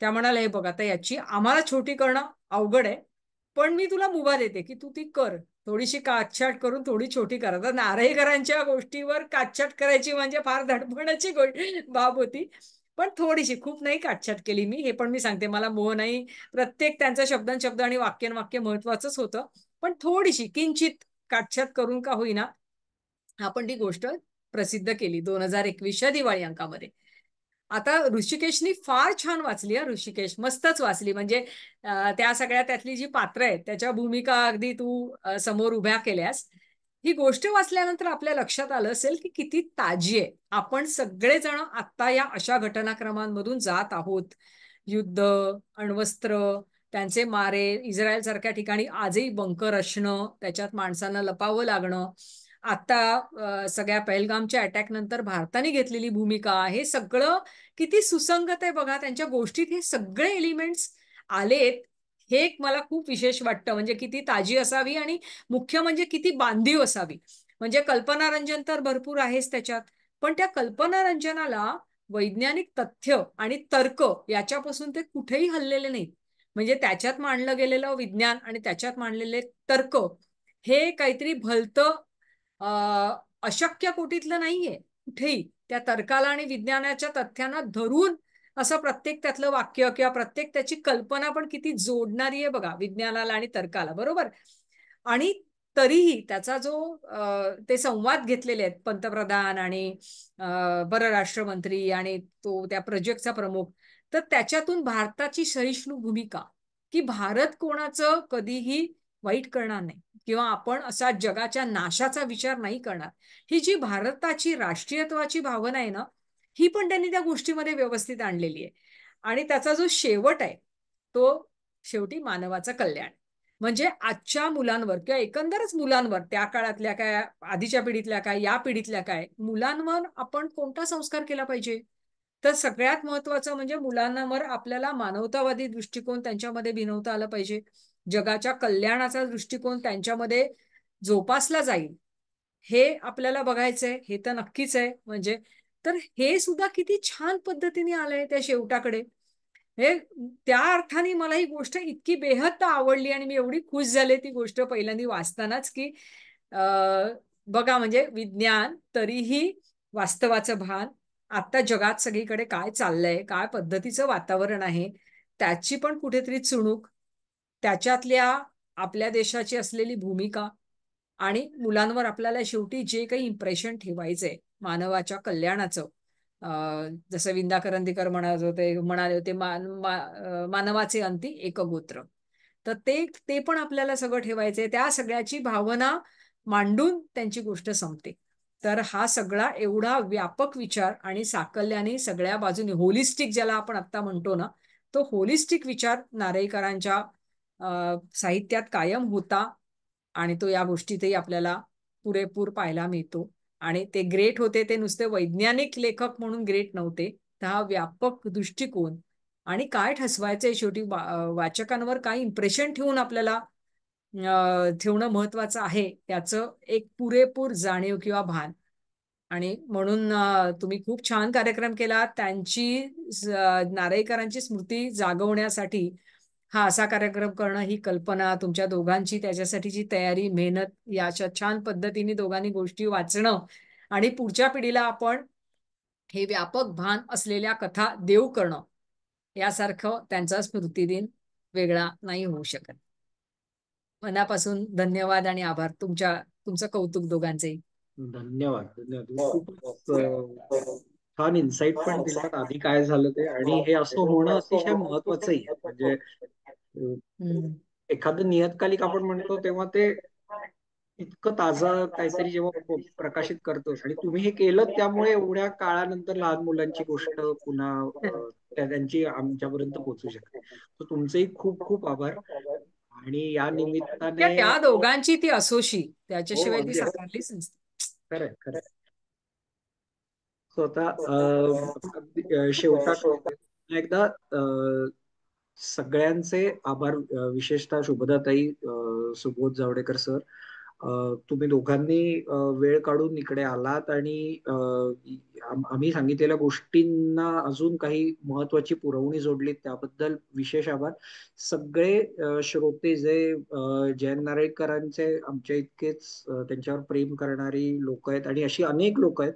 त्या म्हणाला हे बघ आता याची आम्हाला छोटी करणं अवघड आहे पण मी तुला मुभा देते की तू ती कर थोडीशी काटछाट करून थोडी छोटी करा. तर नारळीकरांच्या गोष्टीवर काटछाट करायची म्हणजे फार धडपणाची बाब होती. पण थोडीशी, खूप नाही काटछाट केली मी. हे पण मी सांगते, मला मोह नाही. प्रत्येक त्यांचा शब्द आणि वाक्य महत्वाचंच होतं. पण थोडीशी किंचित काटछाट करून का होईना आपण ती गोष्ट प्रसिद्ध केली 2021च्या दिवाळी अंकामध्ये. आता ऋषिकेशनी फार छान वाचली. ऋषिकेश मस्तच वाचली. म्हणजे त्या सगळ्या त्यातली जी पात्र आहेत त्याच्या भूमिका अगदी तू समोर उभ्या केल्यास. ही गोष्ट वाचल्यानंतर आपल्या लक्षात आलं असेल की किती ताजी आहे. आपण सगळेजण आता या अशा घटनाक्रमांमधून जात आहोत. युद्ध, अण्वस्त्र, त्यांचे मारे, इस्रायल सारख्या ठिकाणी आजही बंकर असणं, त्याच्यात माणसांना लपावं लागणं. आता सगळ्या पहलगामच्या अटॅक नंतर भारताने घेतलेली भूमिका, हे सगळं किती सुसंगत आहे बघा. त्यांच्या गोष्टीत हे सगळे एलिमेंट्स आलेत. हे एक मला खूप विशेष वाटतं. म्हणजे किती ताजी असावी आणि मुख्य म्हणजे किती बांधीव असावी. म्हणजे कल्पनारंजन तर भरपूर आहेच त्याच्यात, पण त्या कल्पनारंजनाला वैज्ञानिक तथ्य आणि तर्क याच्यापासून ते कुठेही हललेले नाहीत. म्हणजे त्याच्यात मांडलं गेलेलं विज्ञान आणि त्याच्यात मांडलेले तर्क हे काहीतरी भलतं अशक्य कोटीतलं नाहीये कुठेही. त्या तर्काला आणि विज्ञानाच्या तथ्यांना धरून असं प्रत्येक त्यातलं वाक्य किंवा प्रत्येक त्याची कल्पना पण किती जोडणारी आहे बघा विज्ञानाला आणि तर्काला, बरोबर. आणि तरीही त्याचा जो ते संवाद घेतलेले आहेत पंतप्रधान आणि परराष्ट्र मंत्री आणि तो त्या प्रोजेक्टचा प्रमुख, तर त्याच्यातून भारताची सहिष्णू भूमिका की भारत कोणाचं कधीही वाईट करणार नाही किंवा आपण असा जगाच्या नाशाचा विचार नाही करणार, ही जी भारताची राष्ट्रीयत्वाची भावना आहे ना, ही पण त्यांनी त्या गोष्टीमध्ये व्यवस्थित आणलेली आहे. आणि त्याचा जो शेवट आहे तो शेवटी मानवाचं कल्याण. म्हणजे आजच्या मुलांवर किंवा एकंदरच मुलांवर, त्या काळातल्या काय, आधीच्या पिढीतल्या काय, या पिढीतल्या काय, मुलांवर आपण कोणता संस्कार केला पाहिजे. तर सगळ्यात महत्वाचं म्हणजे मुलांवर आपल्याला मानवतावादी दृष्टिकोन त्यांच्यामध्ये भिनवता आलं पाहिजे. जगाच्या कल्याणाचा दृष्टिकोन त्यांच्यामध्ये जोपासला जाईल हे आपल्याला बघायचंय. हे तर नक्कीच आहे. म्हणजे तर हे सुद्धा किती छान पद्धतीने आलंय त्या शेवटाकडे. हे त्या अर्थाने मला ही गोष्ट इतकी बेहद आवडली आणि मी एवढी खुश झाले ती गोष्ट पहिल्यांदा वाचतानाच की बघा म्हणजे विज्ञान तरीही वास्तवाचं भान, आता जगात सगळीकडे काय चाललंय, काय पद्धतीचं वातावरण आहे त्याची पण कुठेतरी चुणूक, त्याच्यातल्या आपल्या देशाची असलेली भूमिका आणि मुलांवर आपल्याला शेवटी जे काही इम्प्रेशन ठेवायचंय मानवाच्या कल्याणाचं, जसं विंदा करंदीकर म्हणाले होते मानवाचे अंती एक गोत्र. तर ते पण आपल्याला सगळं ठेवायचंय. त्या सगळ्याची भावना मांडून त्यांची गोष्ट संपते. तर हा सगळा एवढा व्यापक विचार आणि साकल्याने सगळ्या बाजूने होलिस्टिक ज्याला आपण आता म्हणतो ना, तो होलिस्टिक विचार नारळीकरांच्या साहित्यात कायम होता आणि तो या गोष्टीतही आपल्याला पुरेपूर पाहायला मिळतो. आणि ते ग्रेट होते, ते नुसते वैज्ञानिक लेखक म्हणून ग्रेट नव्हते. तर हा व्यापक दृष्टिकोन आणि काय ठसवायचंय शेवटी वाचकांवर काय इम्प्रेशन ठेवून आपल्याला ठेवणं महत्वाचं आहे त्याचं एक पुरेपूर जाणीव किंवा भान. आणि म्हणून तुम्ही खूप छान कार्यक्रम केला. त्यांची नारळीकरांची स्मृती जागवण्यासाठी हा असा कार्यक्रम करणं, ही कल्पना, तुमच्या दोघांची त्याच्यासाठीची तयारी, मेहनत, या अशा छान पद्धतीने दोघांनी गोष्टी वाचणं आणि पुढच्या पिढीला आपण हे व्यापक भान असलेल्या कथा देऊ करणं, यासारखं त्यांचा स्मृतिदिन वेगळा नाही होऊ शकत. मनापासून धन्यवाद आणि आभार. तुमचं कौतुक दोघांचेही. धन्यवाद. खूपच छान इन्साइट पण दिलात आधी काय झालं ते, आणि हे असं होणं अतिशय महत्वाचंही आहे. म्हणजे एखादं नियतकालिक आपण म्हणतो तेव्हा ते इतकं ताजं काहीतरी जेव्हा प्रकाशित करतोस, आणि तुम्ही हे केलं त्यामुळे एवढ्या काळानंतर लहान मुलांची गोष्ट पुन्हा त्यांची आमच्यापर्यंत पोहोचू शकते. तर तुमचेही खूप खूप आभार. आणि या निमित्ताने त्या दोघांची ती असोशी, त्याच्याशिवाय ती अगदी साकारलीच नसते. खरंय खरंय. स्वतः शेवटाकडे एकदा सगळ्यांचे आभार, विशेषतः शुभदाताई, सुबोध जावडेकर सर तुम्ही दोघांनी वेळ काढून इकडे आलात आणि आम्ही सांगितलेल्या गोष्टींना अजून काही महत्वाची पुरवणी जोडली, त्याबद्दल विशेष आभार. सगळे श्रोते जे जयंत नारळीकरांचे आमच्या इतकेच त्यांच्यावर प्रेम करणारी लोक आहेत आणि अशी अनेक लोक आहेत,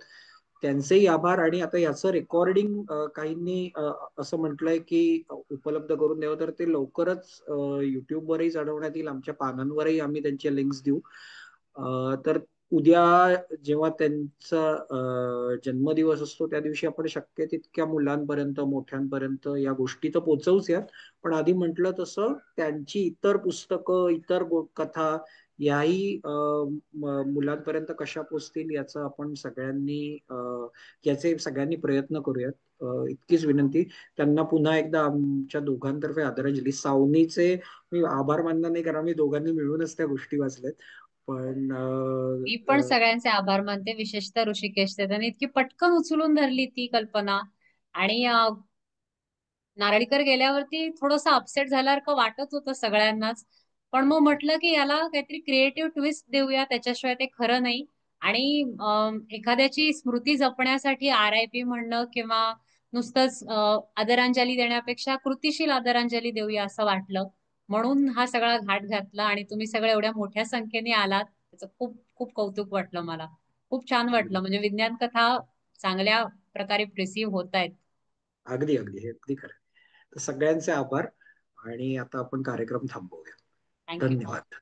त्यांचेही आभार. आणि आता याचं रेकॉर्डिंग काहींनी असं म्हटलंय की उपलब्ध करून द्यावं, तर ते लवकरच युट्यूबवरही चढवण्यात येईल, आमच्या पानांवरही आम्ही त्यांचे लिंक्स देऊ. तर उद्या जेव्हा त्यांचा जन्मदिवस असतो त्या दिवशी आपण शक्य तितक्या मुलांपर्यंत, मोठ्यांपर्यंत या गोष्टी तर पोचवूच यात, पण आधी म्हटलं तसं त्यांची इतर पुस्तकं, इतर कथा याही मुलांपर्यंत कशा पोचतील याचा आपण सगळ्यांनी याचे सगळ्यांनी प्रयत्न करूयात. इतकीच विनंती. त्यांना पुन्हा एकदा आमच्या दोघांतर्फे आदरांजली. सावनीचे मी आभार मानणार नाही, कारण आम्ही दोघांनी मिळूनच त्या गोष्टी वाचल्यात, पण मी पण सगळ्यांचे आभार मानते, विशेषतः ऋषिकेशचे. त्यांनी इतकी पटकन उचलून धरली ती कल्पना. आणि नारळीकर गेल्यावरती थोडस अपसेट झाल्यासारखं वाटत होतं सगळ्यांनाच, पण मग म्हटलं की याला काहीतरी क्रिएटिव्ह ट्विस्ट देऊया, त्याच्याशिवाय ते खरं नाही. आणि एखाद्याची स्मृती जपण्यासाठी RIP म्हणणं किंवा नुसतंच आदरांजली देण्यापेक्षा कृतिशील आदरांजली देऊया असं वाटलं, म्हणून हा सगळा घाट घातला. आणि तुम्ही सगळे एवढ्या मोठ्या संख्येने आलात, त्याचं खूप खूप कौतुक वाटलं मला. खूप छान वाटलं, म्हणजे विज्ञान कथा चांगल्या प्रकारे प्रिसिव्ह होत आहेत. अगदी अगदी हे अगदी खरं. तर सगळ्यांचे आभार. आणि आता आपण कार्यक्रम थांबवूया. थँक्यू. धन्यवाद.